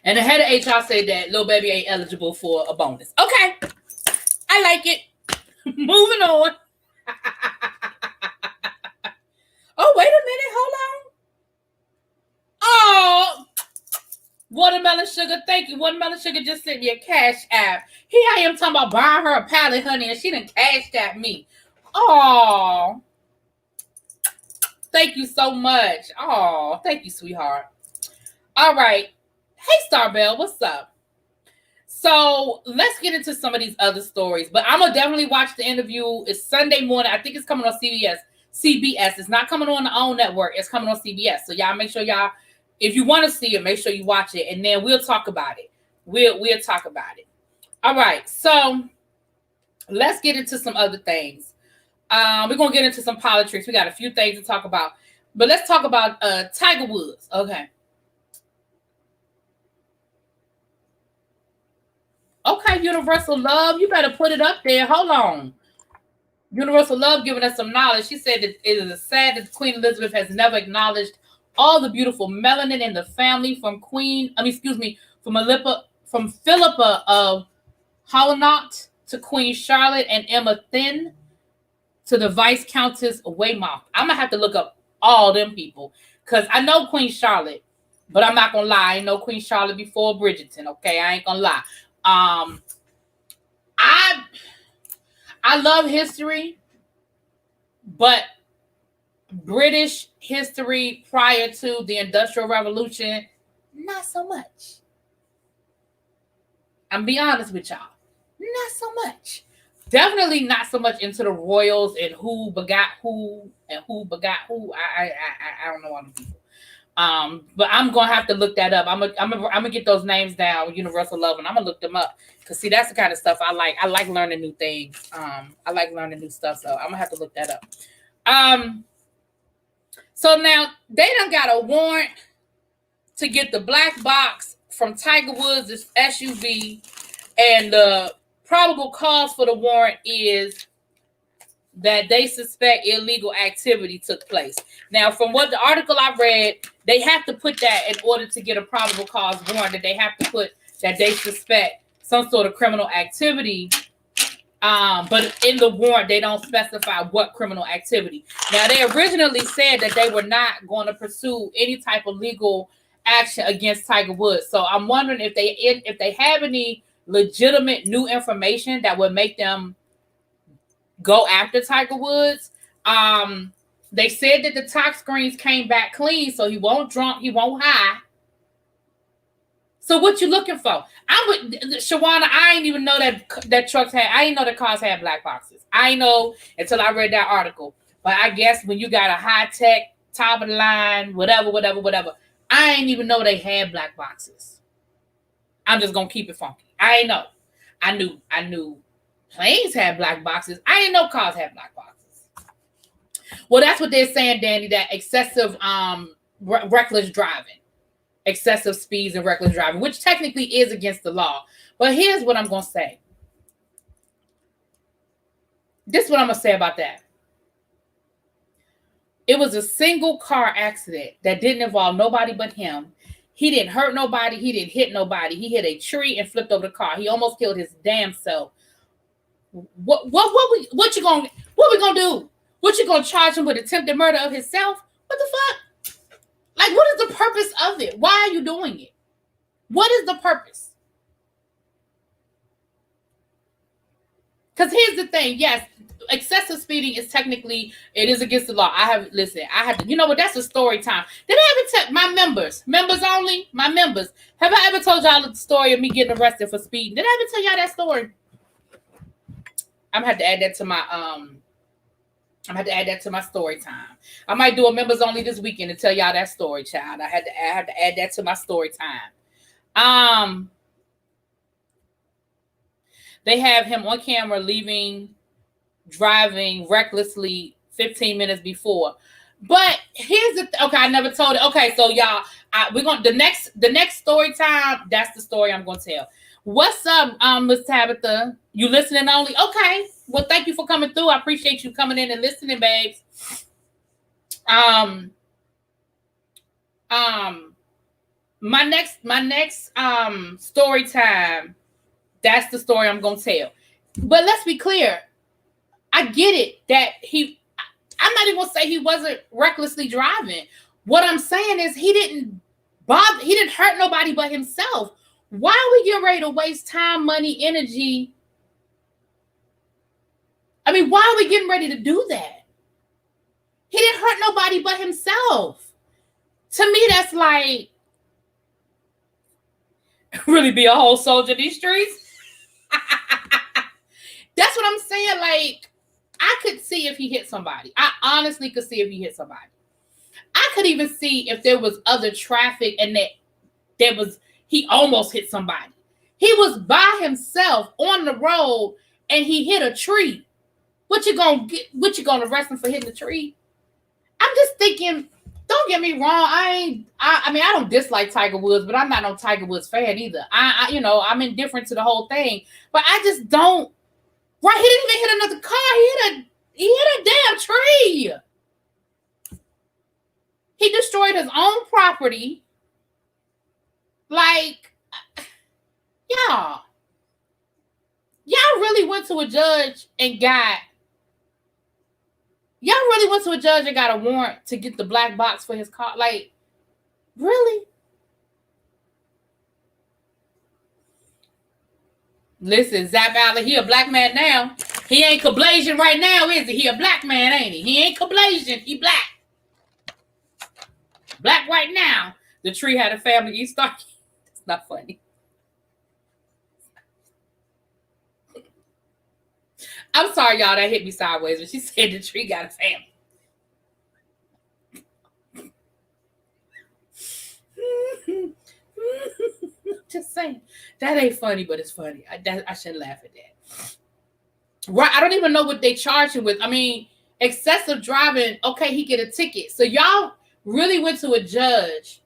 And the head of HR said that little baby ain't eligible for a bonus. Okay. I like it. Moving on. Oh, wait a minute. Hold on. Oh, Watermelon Sugar. Thank you. Watermelon Sugar just sent me a cash app. Here I am talking about buying her a pallet, honey, and she done cashed at me. Oh, thank you so much. Oh, thank you, sweetheart. All right. Hey, Starbell, what's up? So let's get into some of these other stories. But I'm going to definitely watch the interview. It's Sunday morning. I think it's coming on CBS. It's not coming on the OWN network. It's coming on CBS. So y'all make sure y'all, if you want to see it, make sure you watch it. And then we'll talk about it. We'll talk about it. All right. So let's get into some other things. We're going to get into some politics. We got a few things to talk about. But let's talk about Tiger Woods. Okay. Okay, Universal Love, you better put it up there. Hold on. Universal Love giving us some knowledge. She said that it is sad that Queen Elizabeth has never acknowledged all the beautiful melanin in the family from Philippa of Hainaut to Queen Charlotte and Emma Thin to the Vice Countess Weymouth. I'm going to have to look up all them people because I know Queen Charlotte, but I'm not going to lie. I know Queen Charlotte before Bridgerton, okay? I ain't going to lie. I love history, but British history prior to the Industrial Revolution, not so much. I'm be honest with y'all, not so much. Definitely not so much into the royals and who begot who and who begot who. I don't know all the people. But I'm gonna have to look that up. I'm gonna get those names down, Universal Love, and I'm gonna look them up. Cause see, that's the kind of stuff I like. I like learning new things. I like learning new stuff, so I'm gonna have to look that up. So now they done got a warrant to get the black box from Tiger Woods' SUV, and the probable cause for the warrant is that they suspect illegal activity took place. Now, from what the article I read, they have to put that in order to get a probable cause warrant, that they have to put that they suspect some sort of criminal activity. But in the warrant, they don't specify what criminal activity. Now, they originally said that they were not going to pursue any type of legal action against Tiger Woods. So I'm wondering if they have any legitimate new information that would make them go after Tiger Woods. They said that the tox screens came back clean, so he won't drunk, he won't high. So what you looking for? I'm with Shawana. I didn't even know that trucks had. I didn't know that cars had black boxes. I didn't know until I read that article. But I guess when you got a high tech, top of the line, whatever, I didn't even know they had black boxes. I'm just gonna keep it funky. I ain't know. I knew planes had black boxes. I didn't know cars had black boxes. Well, that's what they're saying, Danny, that excessive reckless driving, excessive speeds and reckless driving, which technically is against the law. But here's what I'm going to say. This is what I'm going to say about that. It was a single car accident that didn't involve nobody but him. He didn't hurt nobody. He didn't hit nobody. He hit a tree and flipped over the car. He almost killed his damn self. What we gonna do? What you gonna charge him with attempted murder of himself? What the fuck? Like, what is the purpose of it? Why are you doing it? What is the purpose? Because here's the thing. Yes, excessive speeding is technically, it is against the law. I have to, you know what, that's a story time. Did I ever tell my members only, my members, have I ever told y'all the story of me getting arrested for speeding? Did I ever tell y'all that story? I'm gonna have to add that to my story time. I might do a members only this weekend to tell y'all that story, child. I have to add that to my story time. They have him on camera driving recklessly 15 minutes before. But here's okay, I never told it. Okay, so y'all, we're gonna the next story time. That's the story I'm gonna tell. What's up, Miss Tabitha? You listening only? Okay. Well, thank you for coming through. I appreciate you coming in and listening, babes. My next story time. That's the story I'm gonna tell. But let's be clear. I get it that I'm not even gonna say he wasn't recklessly driving. What I'm saying is he didn't hurt nobody but himself. Why are we getting ready to waste time, money, energy? I mean, why are we getting ready to do that? He didn't hurt nobody but himself. To me, that's like really be a whole soldier in these streets. That's what I'm saying. Like, I could see if he hit somebody. I honestly could see if he hit somebody. I could even see if there was other traffic and he almost hit somebody. He was by himself on the road and he hit a tree. What you gonna arrest him for hitting the tree? I'm just thinking, don't get me wrong. I mean, I don't dislike Tiger Woods, but I'm not no Tiger Woods fan either. I'm indifferent to the whole thing, but I just don't. Right, he didn't even hit another car. He hit a damn tree. He destroyed his own property. Like, y'all really went to a judge and got a warrant to get the black box for his car. Like, really? Listen, Zap Allen, he a black man now. He ain't Kablasian right now, is he? He a black man, ain't he? He ain't Kablasian. He black. Black right now. The tree had a family. It's not funny. I'm sorry, y'all. That hit me sideways when she said the tree got a family. Just saying. That ain't funny, but it's funny. I shouldn't laugh at that. Right. I don't even know what they charge him with. I mean, excessive driving. Okay, he get a ticket. So y'all really went to a judge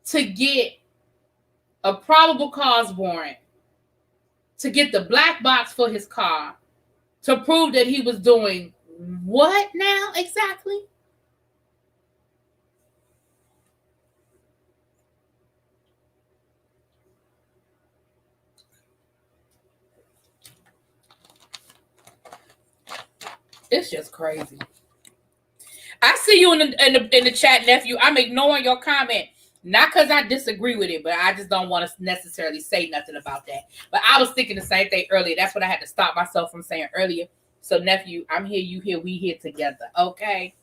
to get a probable cause warrant, to get the black box for his car, to prove that he was doing what now exactly? It's just crazy. I see you in the chat, nephew. I'm ignoring your comment. Not because I disagree with it, but I just don't want to necessarily say nothing about that. But I was thinking the same thing earlier. That's what I had to stop myself from saying earlier. So, nephew, I'm here, you here, we here together. Okay?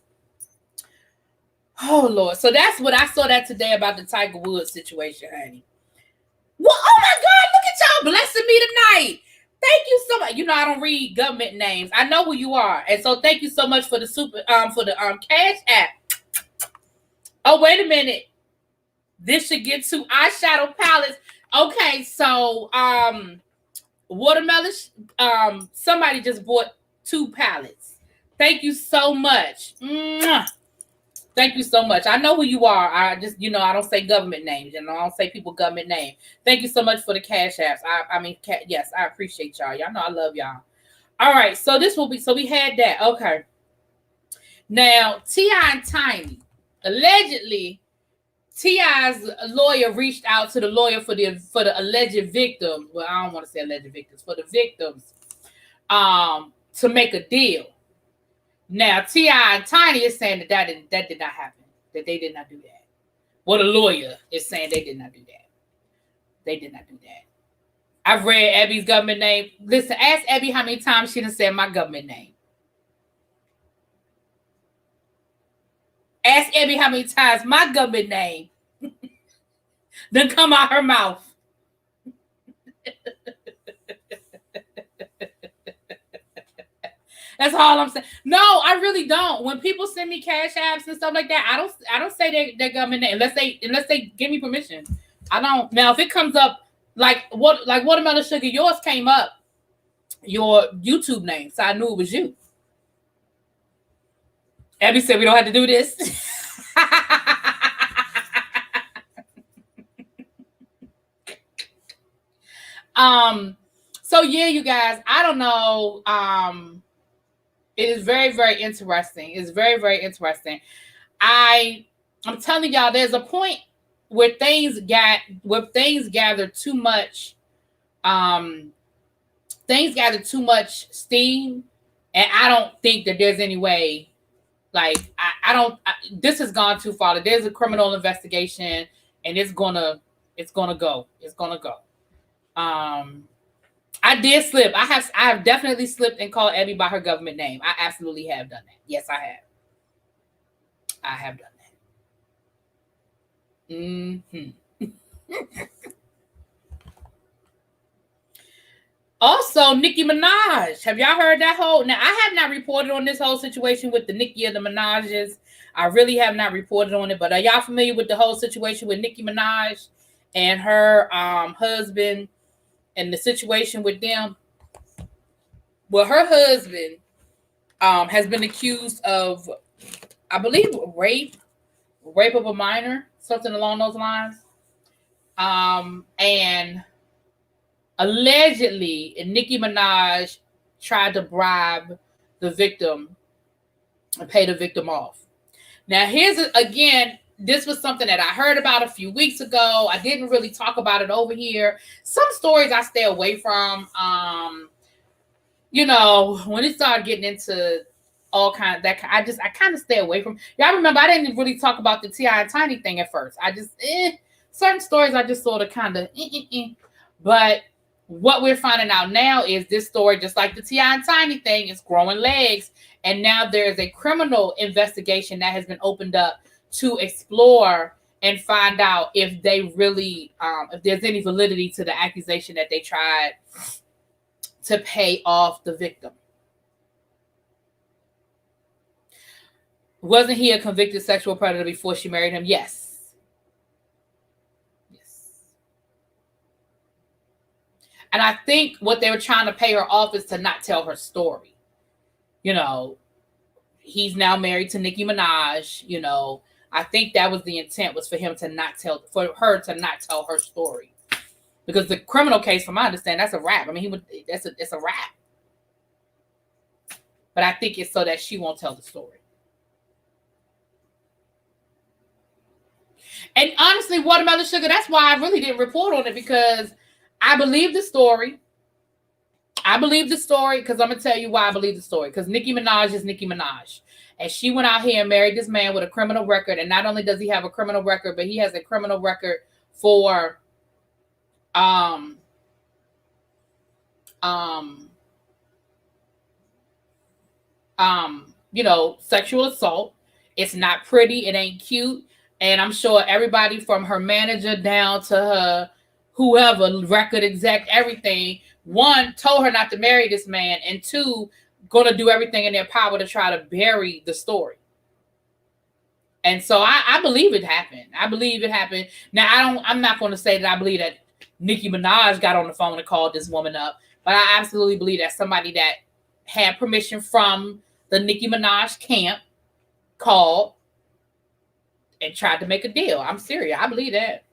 Oh, Lord. So that's what I saw that today about the Tiger Woods situation, honey. Well, oh, my God. Look at y'all blessing me tonight. Thank you so much. You know, I don't read government names. I know who you are. And so thank you so much for the Cash App. Oh, wait a minute. This should get to eyeshadow palettes. Okay, so watermelon. Somebody just bought 2 palettes. Thank you so much. Mwah. Thank you so much. I know who you are. I just, I don't say government names. I don't say people government name. Thank you so much for the Cash Apps. Yes, I appreciate y'all. Y'all know I love y'all. All right, so we had that. Okay. Now, T.I. and Tiny, allegedly, T.I.'s lawyer reached out to the lawyer for the alleged victims. Well, I don't want to say alleged victims, for the victims, to make a deal. Now, T.I. and Tiny is saying that did not happen, that they did not do that. Well, the lawyer is saying they did not do that. They did not do that. I've read Abby's government name. Listen, ask Abby how many times she done said my government name. Ask Abby how many times my government name done come out her mouth. That's all I'm saying. No, I really don't. When people send me cash apps and stuff like that, I don't say their government name unless they give me permission. I don't. Now, if it comes up like Watermelon Sugar, yours came up your YouTube name, so I knew it was you. Abby said we don't have to do this. So yeah, you guys, I don't know. It is very, very interesting. It's very, very interesting. I'm telling y'all, there's a point where things gather too much, steam, and I don't think that there's any way. Like this has gone too far. There's a criminal investigation, and it's gonna go. I did slip. I have definitely slipped and called Abby by her government name. I absolutely have done that. Yes, I have. I have done that. Also, Nicki Minaj. Have y'all heard that whole? Now, I have not reported on this whole situation with the Nicki and the Minajs. I really have not reported on it, but are y'all familiar with the whole situation with Nicki Minaj and her husband and the situation with them? Well, her husband has been accused of, I believe, rape of a minor, something along those lines. And allegedly, Nicki Minaj tried to bribe the victim and pay the victim off. Now, again, this was something that I heard about a few weeks ago. I didn't really talk about it over here. Some stories I stay away from. When it started getting into all kinds of that, I kind of stay away from. Y'all remember I didn't really talk about the T.I. and Tiny thing at first. I just certain stories I just sort of kind of But what we're finding out now is this story, just like the T.I. and Tiny thing, is growing legs, and now there's a criminal investigation that has been opened up to explore and find out if they really, if there's any validity to the accusation that they tried to pay off the victim. Wasn't he a convicted sexual predator before she married him? Yes. And I think what they were trying to pay her off is to not tell her story. He's now married to Nicki Minaj. I think that was the intent, was for her to not tell her story. Because the criminal case, from my understanding, that's a rap. I mean, it's a rap. But I think it's so that she won't tell the story. And honestly, Watermelon Sugar, that's why I really didn't report on it, because I believe the story. Because I'm going to tell you why I believe the story. Because Nicki Minaj is Nicki Minaj. And she went out here and married this man with a criminal record. And not only does he have a criminal record, but he has a criminal record for sexual assault. It's not pretty. It ain't cute. And I'm sure everybody from her manager down to her whoever, record exec, everything, one, told her not to marry this man, and two, going to do everything in their power to try to bury the story. And so I believe it happened. Now, I'm not going to say that I believe that Nicki Minaj got on the phone and called this woman up, but I absolutely believe that somebody that had permission from the Nicki Minaj camp called and tried to make a deal. I'm serious. I believe that.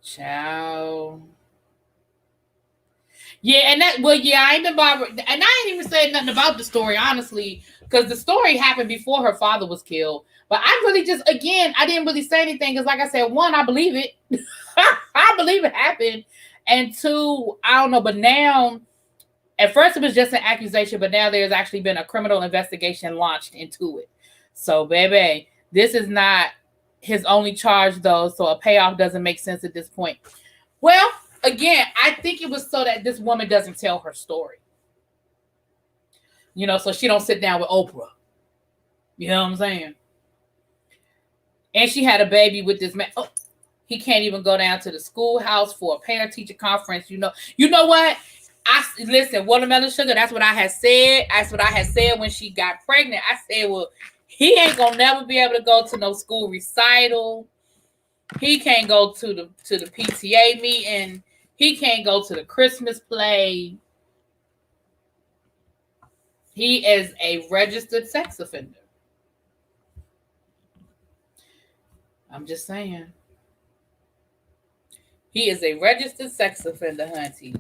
Ciao. Yeah, I ain't been bothered, and I ain't even said nothing about the story, honestly, because the story happened before her father was killed. But I really just, again, I didn't really say anything because, like I said, one, I believe it. I believe it happened. And two, I don't know, but now, at first it was just an accusation, but now there's actually been a criminal investigation launched into it. So, baby, this is not his only charge, though, so a payoff doesn't make sense at this point. Well, again, I think it was so that this woman doesn't tell her story. You know, so she don't sit down with Oprah. You know what I'm saying? And she had a baby with this man. Oh, he can't even go down to the schoolhouse for a parent-teacher conference. You know what? Listen, watermelon sugar. That's what I had said. That's what I had said when she got pregnant. I said, well, he ain't gonna never be able to go to no school recital. He can't go to the PTA meeting. He can't go to the Christmas play. He is a registered sex offender. I'm just saying. He is a registered sex offender, hunty.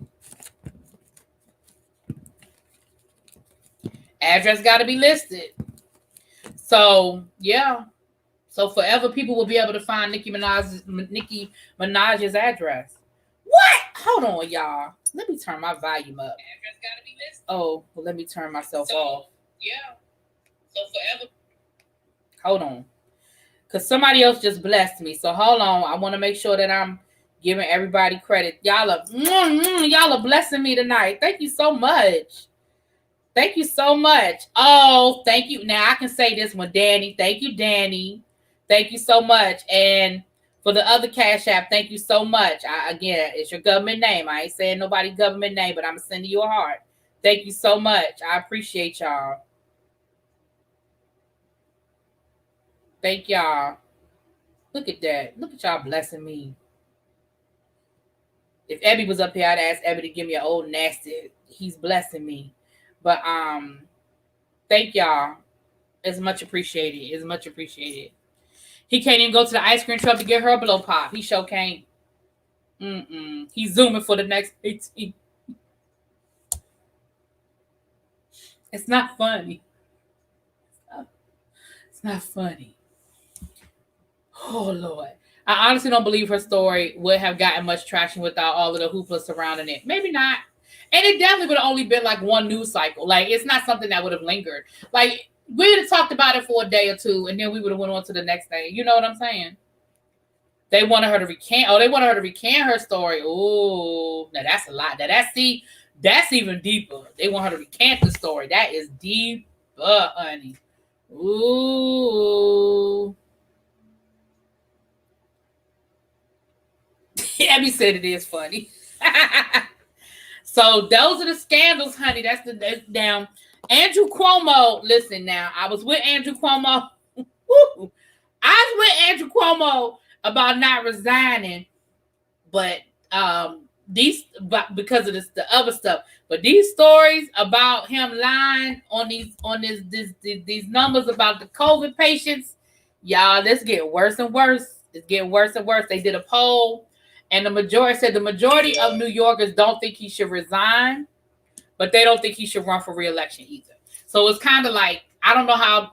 Address got to be listed. So, yeah. So, forever people will be able to find Nicki Minaj's address. What? Hold on, y'all. Let me turn my volume up. Address got to be listed. Oh, well, let me turn myself off. Yeah. So, forever. Hold on. Because somebody else just blessed me. So, hold on. I want to make sure that I'm giving everybody credit. Y'all are blessing me tonight. Thank you so much. Thank you so much. Oh, thank you. Now I can say this one, Danny. Thank you, Danny. Thank you so much. And for the other Cash App, thank you so much. Again, it's your government name. I ain't saying nobody's government name, but I'm sending you a heart. Thank you so much. I appreciate y'all. Thank y'all. Look at that. Look at y'all blessing me. If Ebby was up here, I'd ask Ebby to give me an old nasty. He's blessing me. But thank y'all. It's much appreciated. It's much appreciated. He can't even go to the ice cream truck to get her a blow pop. He sure can't. He's zooming for the next 18. It's not funny. It's not funny. Oh, Lord. I honestly don't believe her story would have gotten much traction without all of the hoopla surrounding it. Maybe not. And it definitely would have only been like one news cycle. Like, it's not something that would have lingered. Like, we would have talked about it for a day or two, and then we would have went on to the next day. You know what I'm saying? They wanted her to recant. Oh, they wanted her to recant her story. Oh, now that's a lot. Now that's even deeper. They want her to recant the story. That is deep, honey. Ooh. Abby said it is funny. So those are the scandals, honey. That's down. Andrew Cuomo. Listen now. I was with Andrew Cuomo. I was with Andrew Cuomo about not resigning, but because of the other stuff. But these stories about him lying on these numbers about the COVID patients, y'all, this get worse and worse. It's getting worse and worse. They did a poll. And the majority of New Yorkers don't think he should resign, but they don't think he should run for re-election either. So it's kind of like, I don't know how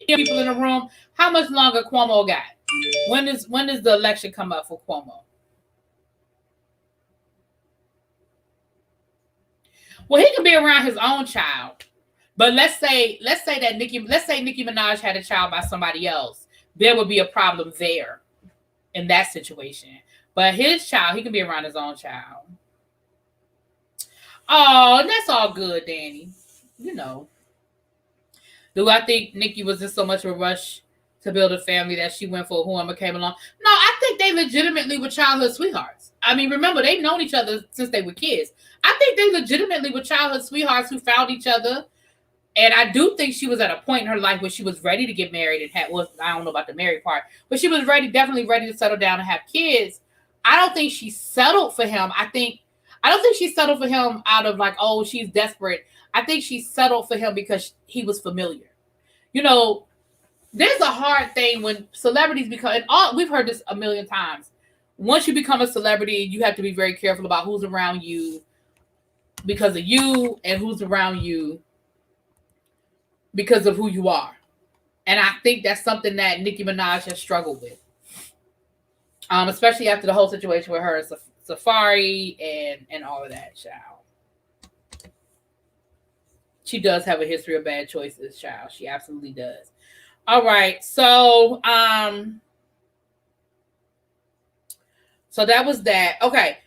people in the room, how much longer Cuomo got? When does the election come up for Cuomo? Well, he can be around his own child. But let's say that Nicki Minaj had a child by somebody else. There would be a problem there in that situation. But his child, he can be around his own child. Oh, that's all good, Danny. You know. Do I think Nicki was in so much of a rush to build a family that she went for whoever came along? No, I think they legitimately were childhood sweethearts. I mean, remember, they've known each other since they were kids. I think they legitimately were childhood sweethearts who found each other. And I do think she was at a point in her life where she was ready to get married and I don't know about the married part, but she was definitely ready to settle down and have kids. I don't think she settled for him. I don't think she settled for him out of like, oh, she's desperate. I think she settled for him because he was familiar. You know, there's a hard thing when celebrities become, and we've heard this a million times. Once you become a celebrity, you have to be very careful about who's around you because of you and who's around you because of who you are. And I think that's something that Nicki Minaj has struggled with. Especially after the whole situation with her Safari and all of that, child. She does have a history of bad choices, child. She absolutely does. All right. So, So that was that. Okay.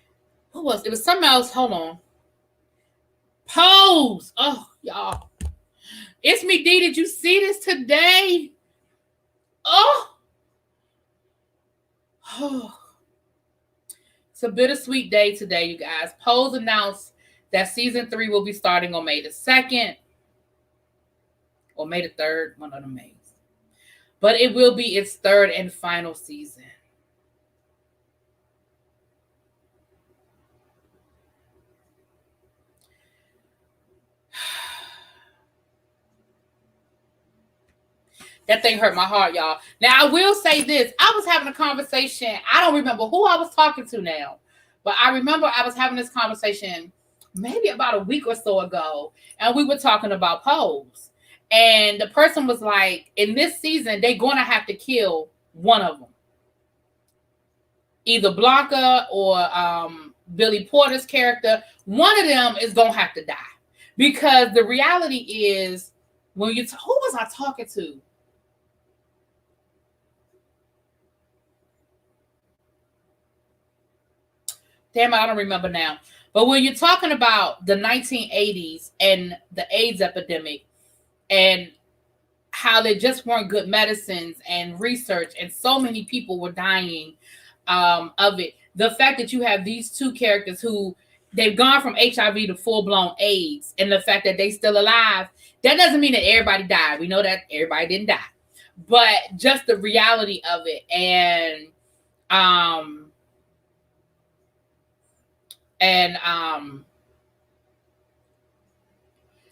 What was it? Was something else. Hold on. Pose. Oh, y'all. It's me, D. Did you see this today? Oh. Oh. It's a bittersweet day today, you guys. Pose announced that season 3 will be starting on May the 2nd. Or May the 3rd. One of the Mays. But it will be its 3rd and final season. That thing hurt my heart, y'all. Now, I will say this. I was having a conversation. I don't remember who I was talking to now. But I remember I was having this conversation maybe about a week or so ago. And we were talking about Pose. And the person was like, in this season, they're going to have to kill one of them. Either Blanca or Billy Porter's character. One of them is going to have to die. Because the reality is, when you... who was I talking to? Damn, I don't remember now. But when you're talking about the 1980s and the AIDS epidemic and how there just weren't good medicines and research and so many people were dying of it, the fact that you have these two characters who they've gone from HIV to full-blown AIDS, and the fact that they still alive, that doesn't mean that everybody died. We know that everybody didn't die. But just the reality of it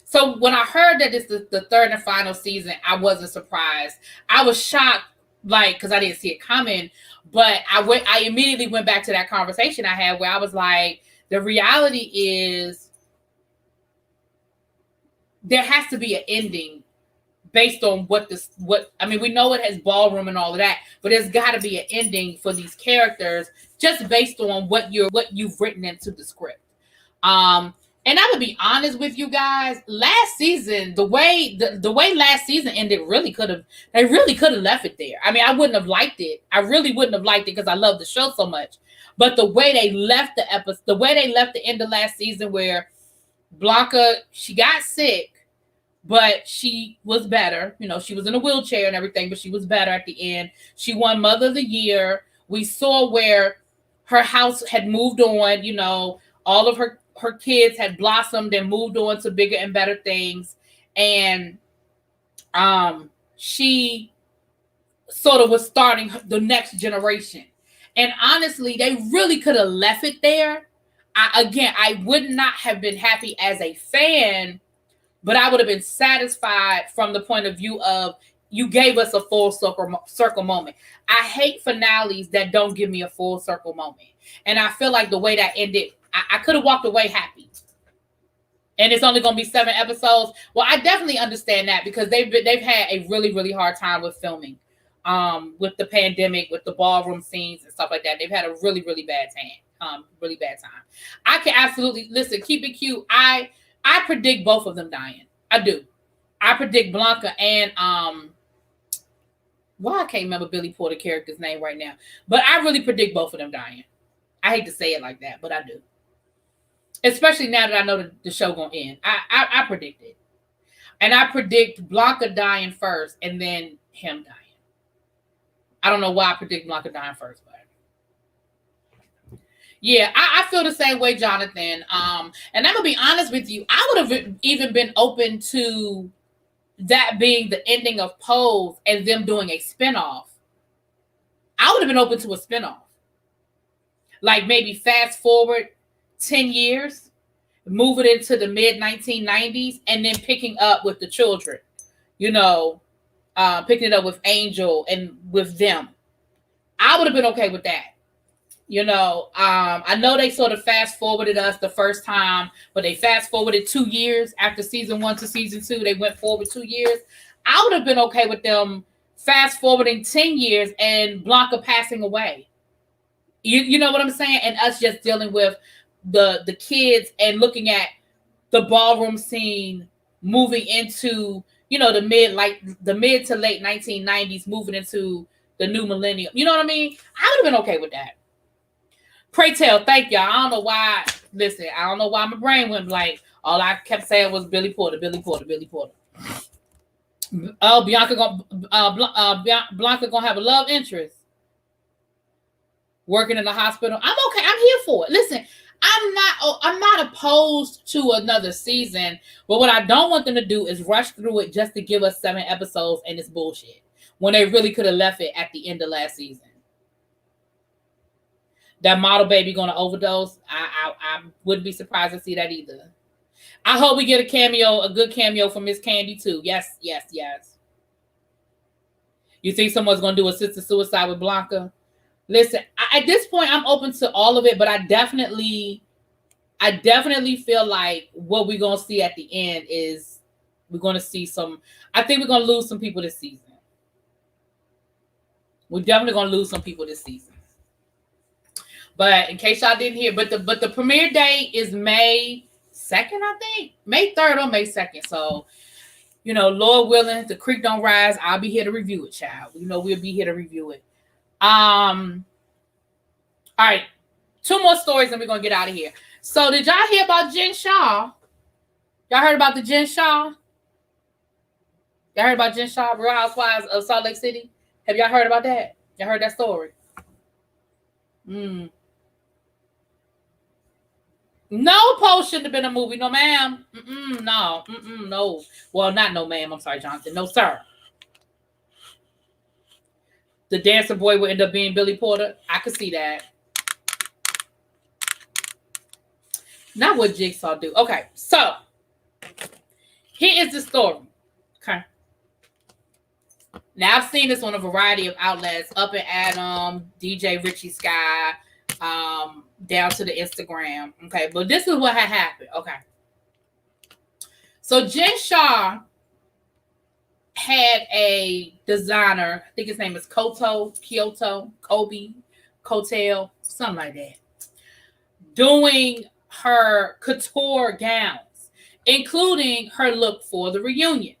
so when I heard that this is the 3rd and final season, I wasn't surprised. I was shocked, like, because I didn't see it coming. But I immediately went back to that conversation I had where I was like, the reality is there has to be an ending based on we know it has ballroom and all of that, but there's got to be an ending for these characters just based on what you've written into the script. And I would be honest with you guys, last season, the way last season ended, they really could have left it there. I mean, I wouldn't have liked it. I really wouldn't have liked it because I love the show so much. But the way they left the episode, the way they left the end of last season, where Blanca, she got sick, but she was better. You know, she was in a wheelchair and everything, but she was better at the end. She won Mother of the Year. We saw where her house had moved on. You know, all of her kids had blossomed and moved on to bigger and better things. And she sort of was starting the next generation. And honestly, they really could have left it there. I would not have been happy as a fan, but I would have been satisfied from the point of view of you gave us a full circle moment. I hate finales that don't give me a full circle moment. And I feel like the way that ended, I could have walked away happy. And it's only going to be 7 episodes. Well, I definitely understand that because they've had a really, really hard time with filming. With the pandemic, with the ballroom scenes and stuff like that. They've had a really, really bad time. Really bad time. I can absolutely, listen, keep it cute. I predict both of them dying. I do. I predict Blanca and I can't remember Billy Porter character's name right now. But I really predict both of them dying. I hate to say it like that, but I do. Especially now that I know the show gonna end. I predict it. And I predict Blanca dying first and then him dying. I don't know why I predict Blanca dying first, but yeah, I feel the same way, Jonathan. And I'm gonna be honest with you, I would have even been open to that being the ending of Pose and them doing a spinoff. I would have been open to a spinoff. Like maybe fast forward 10 years, move it into the mid 1990s, and then picking up with the children, you know, picking it up with Angel and with them. I would have been okay with that. You know, I know they sort of fast forwarded us the first time, but they fast forwarded 2 years after season 1 to season 2. They went forward 2 years. I would have been okay with them fast forwarding 10 years and Blanca passing away. You know what I'm saying? And us just dealing with the kids and looking at the ballroom scene moving into, you know, the mid to late 1990s, moving into the new millennium. You know what I mean? I would have been okay with that. Pray tell, thank y'all. I don't know why. Listen, I don't know why my brain went blank. All I kept saying was Billy Porter, Billy Porter, Billy Porter. Oh, Blanca gonna have a love interest working in the hospital. I'm okay. I'm here for it. Listen, I'm not opposed to another season, but what I don't want them to do is rush through it just to give us 7 episodes and it's bullshit when they really could have left it at the end of last season. That model baby gonna overdose. I wouldn't be surprised to see that either. I hope we get a good cameo from Miss Candy too. Yes. You think someone's gonna do assisted suicide with Blanca? Listen, at this point, I'm open to all of it, but I definitely feel like what we're gonna see at the end is we're gonna see some. I think we're gonna lose some people this season. We're definitely gonna lose some people this season. But in case y'all didn't hear, but the premiere date is May 2nd, I think. May 3rd or May 2nd. So, Lord willing, the creek don't rise. I'll be here to review it, child. We'll be here to review it. All right. 2 more stories and we're gonna get out of here. So did y'all hear about Jen Shaw? Y'all heard about the Jen Shaw? Y'all heard about Jen Shaw, Real Housewives of Salt Lake City? Have y'all heard about that? Y'all heard that story? No, Post shouldn't have been a movie. No, ma'am. No. Well, not no, ma'am. I'm sorry, Jonathan. No, sir. The dancer boy would end up being Billy Porter. I could see that. Not what Jigsaw do. Okay, so here is the story. Okay. Now, I've seen this on a variety of outlets. Up and Adam, DJ Richie Sky, down to the Instagram. Okay, but this is what had happened. Okay. So Jen Shaw had a designer, I think his name is Kobe, something like that, doing her couture gowns, including her look for the reunion.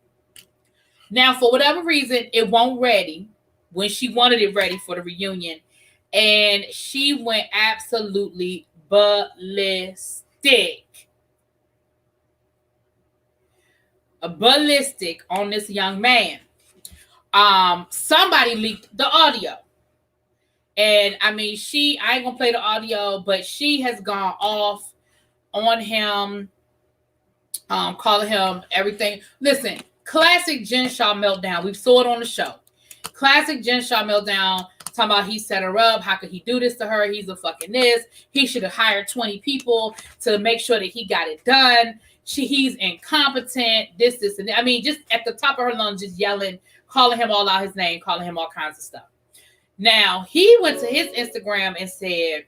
Now, for whatever reason, it won't ready when she wanted it ready for the reunion. And she went absolutely ballistic. Ballistic on this young man. Somebody leaked the audio. And I mean, I ain't gonna play the audio, but she has gone off on him, calling him everything. Listen, classic Jen Shaw meltdown. We saw it on the show. Classic Jen Shaw meltdown. Talking about he set her up. How could he do this to her? He's a fucking this. He should have hired 20 people to make sure that he got it done. He's incompetent. This, and that. I mean, just at the top of her lungs, just yelling, calling him all out his name, calling him all kinds of stuff. Now, he went to his Instagram and said,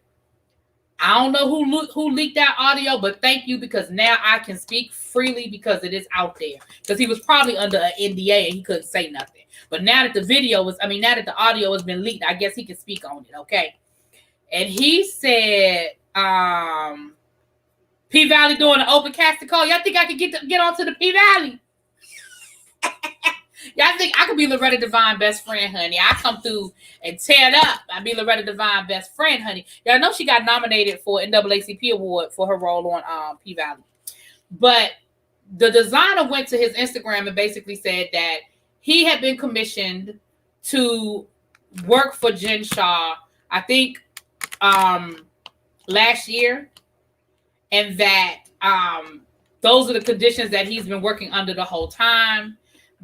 I don't know who leaked that audio, but thank you, because now I can speak freely because it is out there. Because he was probably under an NDA and he couldn't say nothing. But now that now that the audio has been leaked, I guess he can speak on it, okay? And he said, P-Valley doing an open casting call. Y'all think I could get onto the P-Valley? Y'all think I could be Loretta Devine best friend, honey? I come through and tear it up. I be Loretta Devine best friend, honey. Y'all know she got nominated for NAACP award for her role on P-Valley. But the designer went to his Instagram and basically said that he had been commissioned to work for Jen Shaw, I think last year, and that those are the conditions that he's been working under the whole time.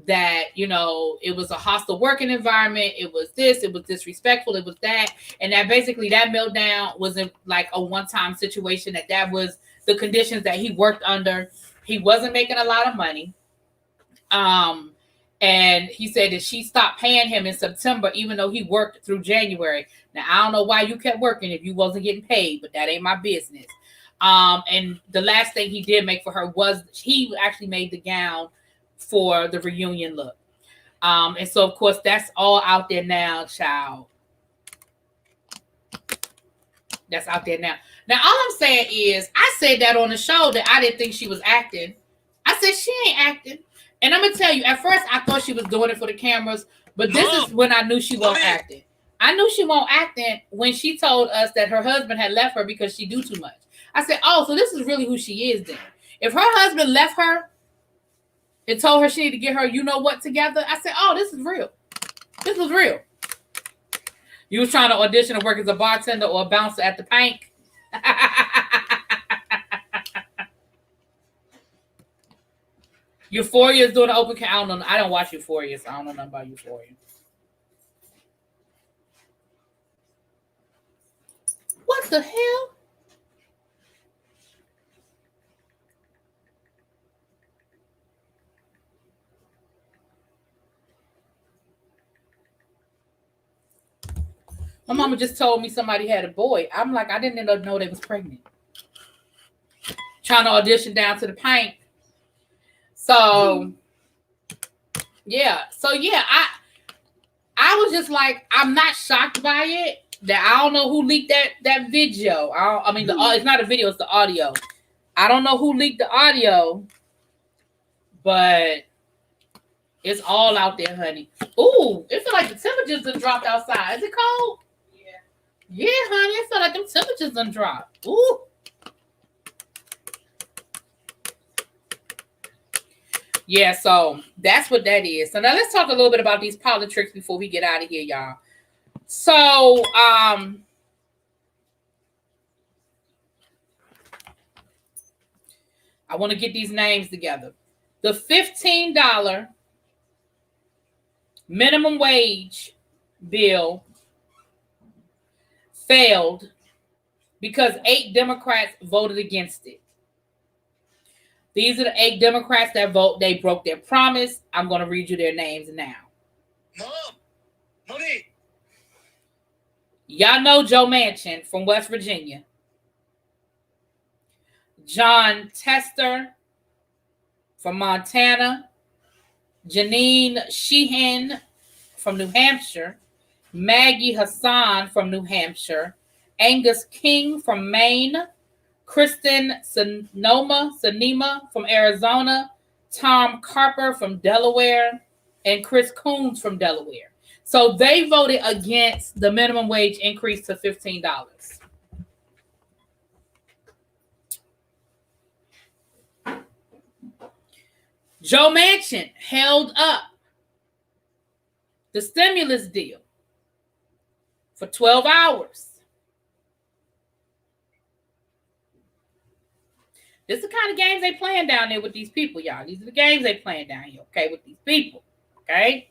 That, it was a hostile working environment. It was this, it was disrespectful, it was that. And that basically that meltdown wasn't like a one-time situation, that was the conditions that he worked under. He wasn't making a lot of money. And he said that she stopped paying him in September, even though he worked through January. Now, I don't know why you kept working if you wasn't getting paid, but that ain't my business. And the last thing he did make for her was he actually made the gown for the reunion look. And so, of course, that's all out there now, child. That's out there now. Now, all I'm saying is, I said that on the show that I didn't think she was acting. I said, she ain't acting. And I'm going to tell you, at first, I thought she was doing it for the cameras, but this is when I knew she wasn't acting. I knew she won't acting when she told us that her husband had left her because she do too much. I said, oh, so this is really who she is then. If her husband left her and told her she needed to get her you know what together, I said, oh, this is real. This was real. You was trying to audition to work as a bartender or a bouncer at the Pank. Euphoria is doing an open count. I don't know. I don't watch Euphoria, so I don't know nothing about Euphoria. What the hell? My mama just told me somebody had a boy. I'm like, I didn't know they was pregnant. Trying to audition down to the Pank. So yeah. I was just like, I'm not shocked by it. That I don't know who leaked that video. It's not a video, it's the audio. I don't know who leaked the audio, but it's all out there, honey. Ooh, it feels like the temperatures done dropped outside. Is it cold? Yeah, honey. It feels like them temperatures done dropped. Ooh. Yeah, so that's what that is. So now let's talk a little bit about these politics before we get out of here, y'all. So, I want to get these names together. The $15 minimum wage bill failed because 8 Democrats voted against it. These are the 8 Democrats that vote. They broke their promise. I'm going to read you their names now. Mom, money. Y'all know Joe Manchin from West Virginia. John Tester from Montana. Janine Sheehan from New Hampshire. Maggie Hassan from New Hampshire. Angus King from Maine. Kristen Sinema from Arizona. Tom Carper from Delaware. And Chris Coons from Delaware. So they voted against the minimum wage increase to $15. Joe Manchin held up the stimulus deal for 12 hours. This is the kind of games they playing down there with these people, y'all. These are the games they playing down here, okay, with these people, okay?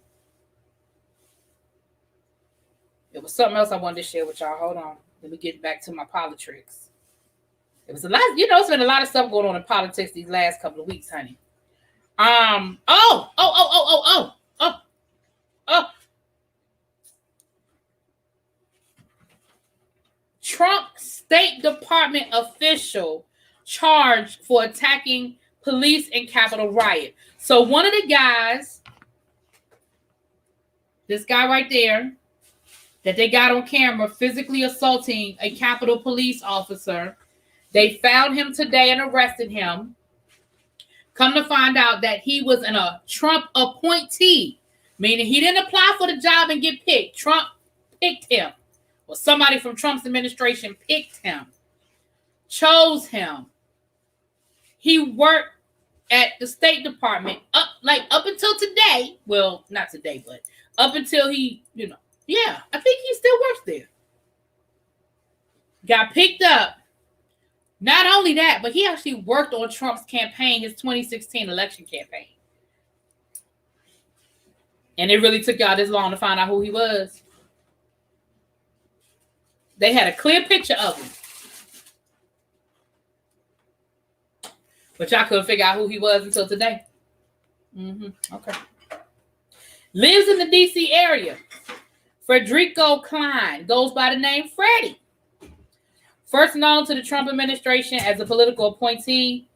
There was something else I wanted to share with y'all. Hold on. Let me get back to my politics. It was a lot, it's been a lot of stuff going on in politics these last couple of weeks, honey. Trump State Department official charged for attacking police in Capitol riot. So one of the guys, this guy right there, that they got on camera physically assaulting a Capitol police officer, they found him today and arrested him. Come to find out that he was a Trump appointee, meaning he didn't apply for the job and get picked. Trump picked him. Or somebody from Trump's administration picked him, chose him. He worked at the State Department up until today. Well, not today, but up until he, I think he still works there. Got picked up. Not only that, but he actually worked on Trump's campaign, his 2016 election campaign. And it really took y'all this long to find out who he was. They had a clear picture of him. But y'all couldn't figure out who he was until today. Okay. Lives in the D.C. area. Frederico Klein goes by the name Freddie. First known to the Trump administration as a political appointee.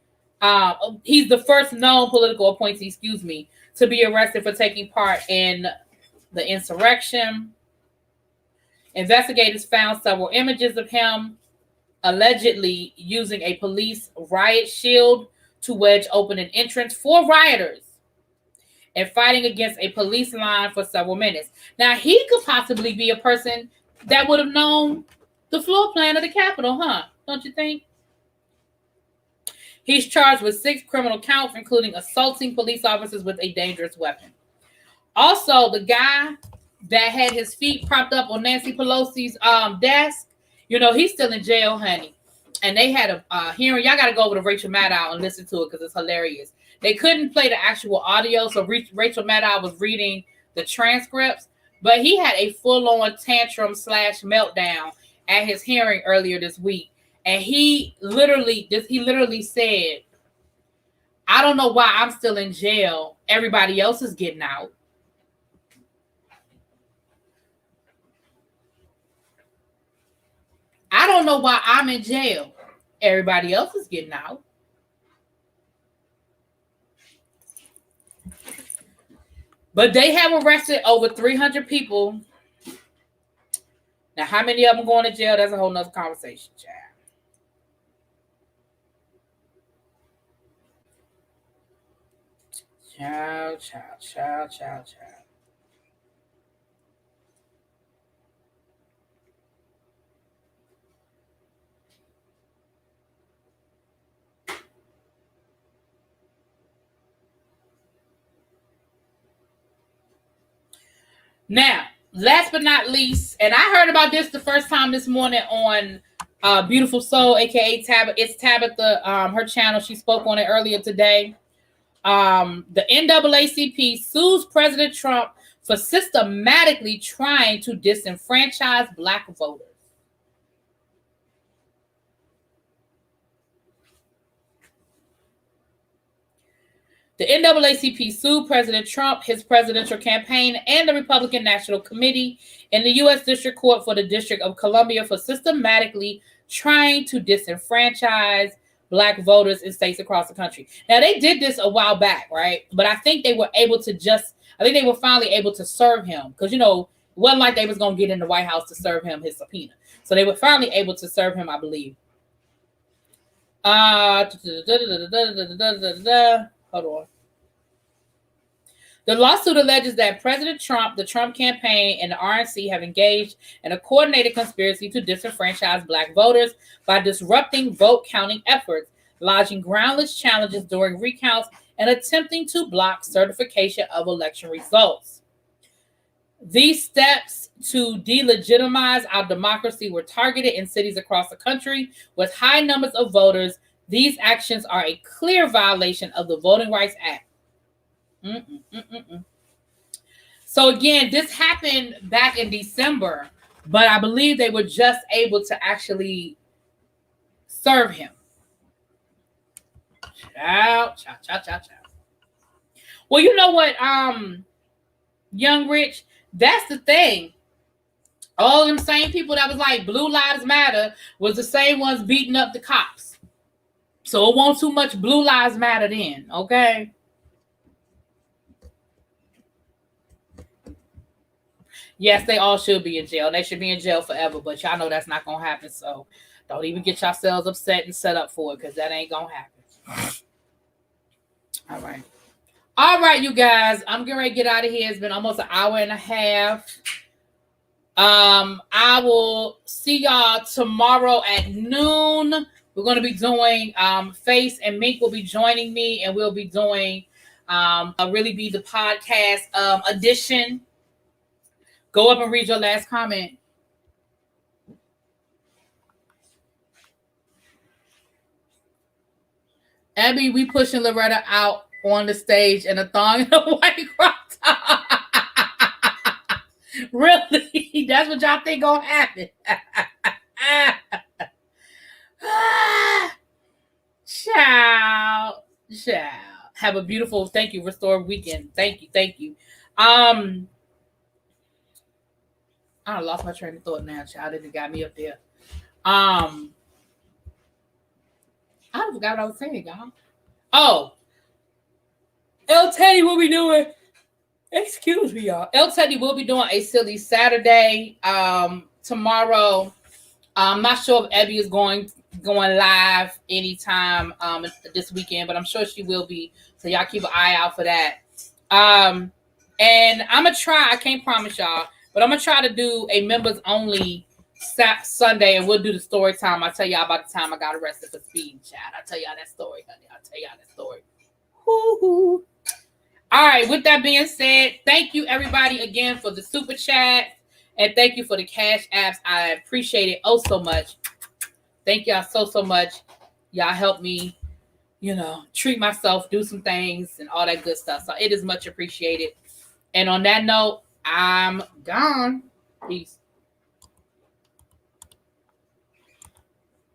He's the first known political appointee, to be arrested for taking part in the insurrection. Investigators found several images of him allegedly using a police riot shield to wedge open an entrance for rioters and fighting against a police line for several minutes. Now, he could possibly be a person that would have known the floor plan of the Capitol, huh? Don't you think? He's charged with 6 criminal counts, including assaulting police officers with a dangerous weapon. Also, the guy that had his feet propped up on Nancy Pelosi's desk, you know, he's still in jail, honey. And they had a hearing. Y'all got to go over to Rachel Maddow and listen to it because it's hilarious. They couldn't play the actual audio, so Rachel Maddow was reading the transcripts, but he had a full-on tantrum / meltdown at his hearing earlier this week. And he literally said, I don't know why I'm still in jail. Everybody else is getting out. I don't know why I'm in jail. Everybody else is getting out. But they have arrested over 300 people. Now, how many of them going to jail? That's a whole nother conversation, child. Child. Now, last but not least, and I heard about this the first time this morning on Beautiful Soul, aka Tabitha. It's Tabitha, her channel. She spoke on it earlier today. The NAACP sues President Trump for systematically trying to disenfranchise Black voters. The NAACP sued President Trump, his presidential campaign, and the Republican National Committee in the U.S. District Court for the District of Columbia for systematically trying to disenfranchise Black voters in states across the country. Now, they did this a while back, right? But I think they were finally able to serve him because, you know, it wasn't like they was going to get in the White House to serve him his subpoena. So they were finally able to serve him, I believe. Hold on. The lawsuit alleges that President Trump, the Trump campaign, and the RNC have engaged in a coordinated conspiracy to disenfranchise Black voters by disrupting vote counting efforts, lodging groundless challenges during recounts, and attempting to block certification of election results. These steps to delegitimize our democracy were targeted in cities across the country with high numbers of voters. These actions are a clear violation of the Voting Rights Act. So again, this happened back in December, but I believe they were just able to actually serve him. Ciao. Well, you know what, Young Rich, that's the thing. All them same people that was like Blue Lives Matter was the same ones beating up the cops. So it won't too much Blue Lives Matter then, okay? Yes, they all should be in jail. They should be in jail forever, but y'all know that's not going to happen. So don't even get yourselves upset and set up for it because that ain't going to happen. All right, you guys. I'm getting ready to get out of here. It's been almost an hour and a half. I will see y'all tomorrow at noon. We're going to be doing Face and Mink will be joining me, and we'll be doing really be the podcast edition. Go up and read your last comment. Abby, we pushing Loretta out on the stage in a thong and a white crop top. Really? That's what y'all think gonna happen? Ciao. Have a beautiful, thank you, restored weekend. Thank you. I lost my train of thought now, child. It got me up there. I forgot what I was saying, y'all. Oh, El Teddy will be doing. Excuse me, y'all. El Teddy will be doing a silly Saturday tomorrow. I'm not sure if Abby is going live anytime this weekend, but I'm sure she will be. So y'all keep an eye out for that. And I'm gonna try. I can't promise y'all, but I'm gonna try to do a members only Sunday, and we'll do the story time. I'll tell y'all about the time I got arrested for speeding, child. I'll tell y'all that story, honey. I'll tell y'all that story. Woo-hoo. All right, with that being said, thank you everybody again for the super chat, and thank you for the cash apps. I appreciate it oh so much. Thank y'all so much. Y'all help me, treat myself, do some things, and all that good stuff. So it is much appreciated. And on that note, I'm gone. Peace.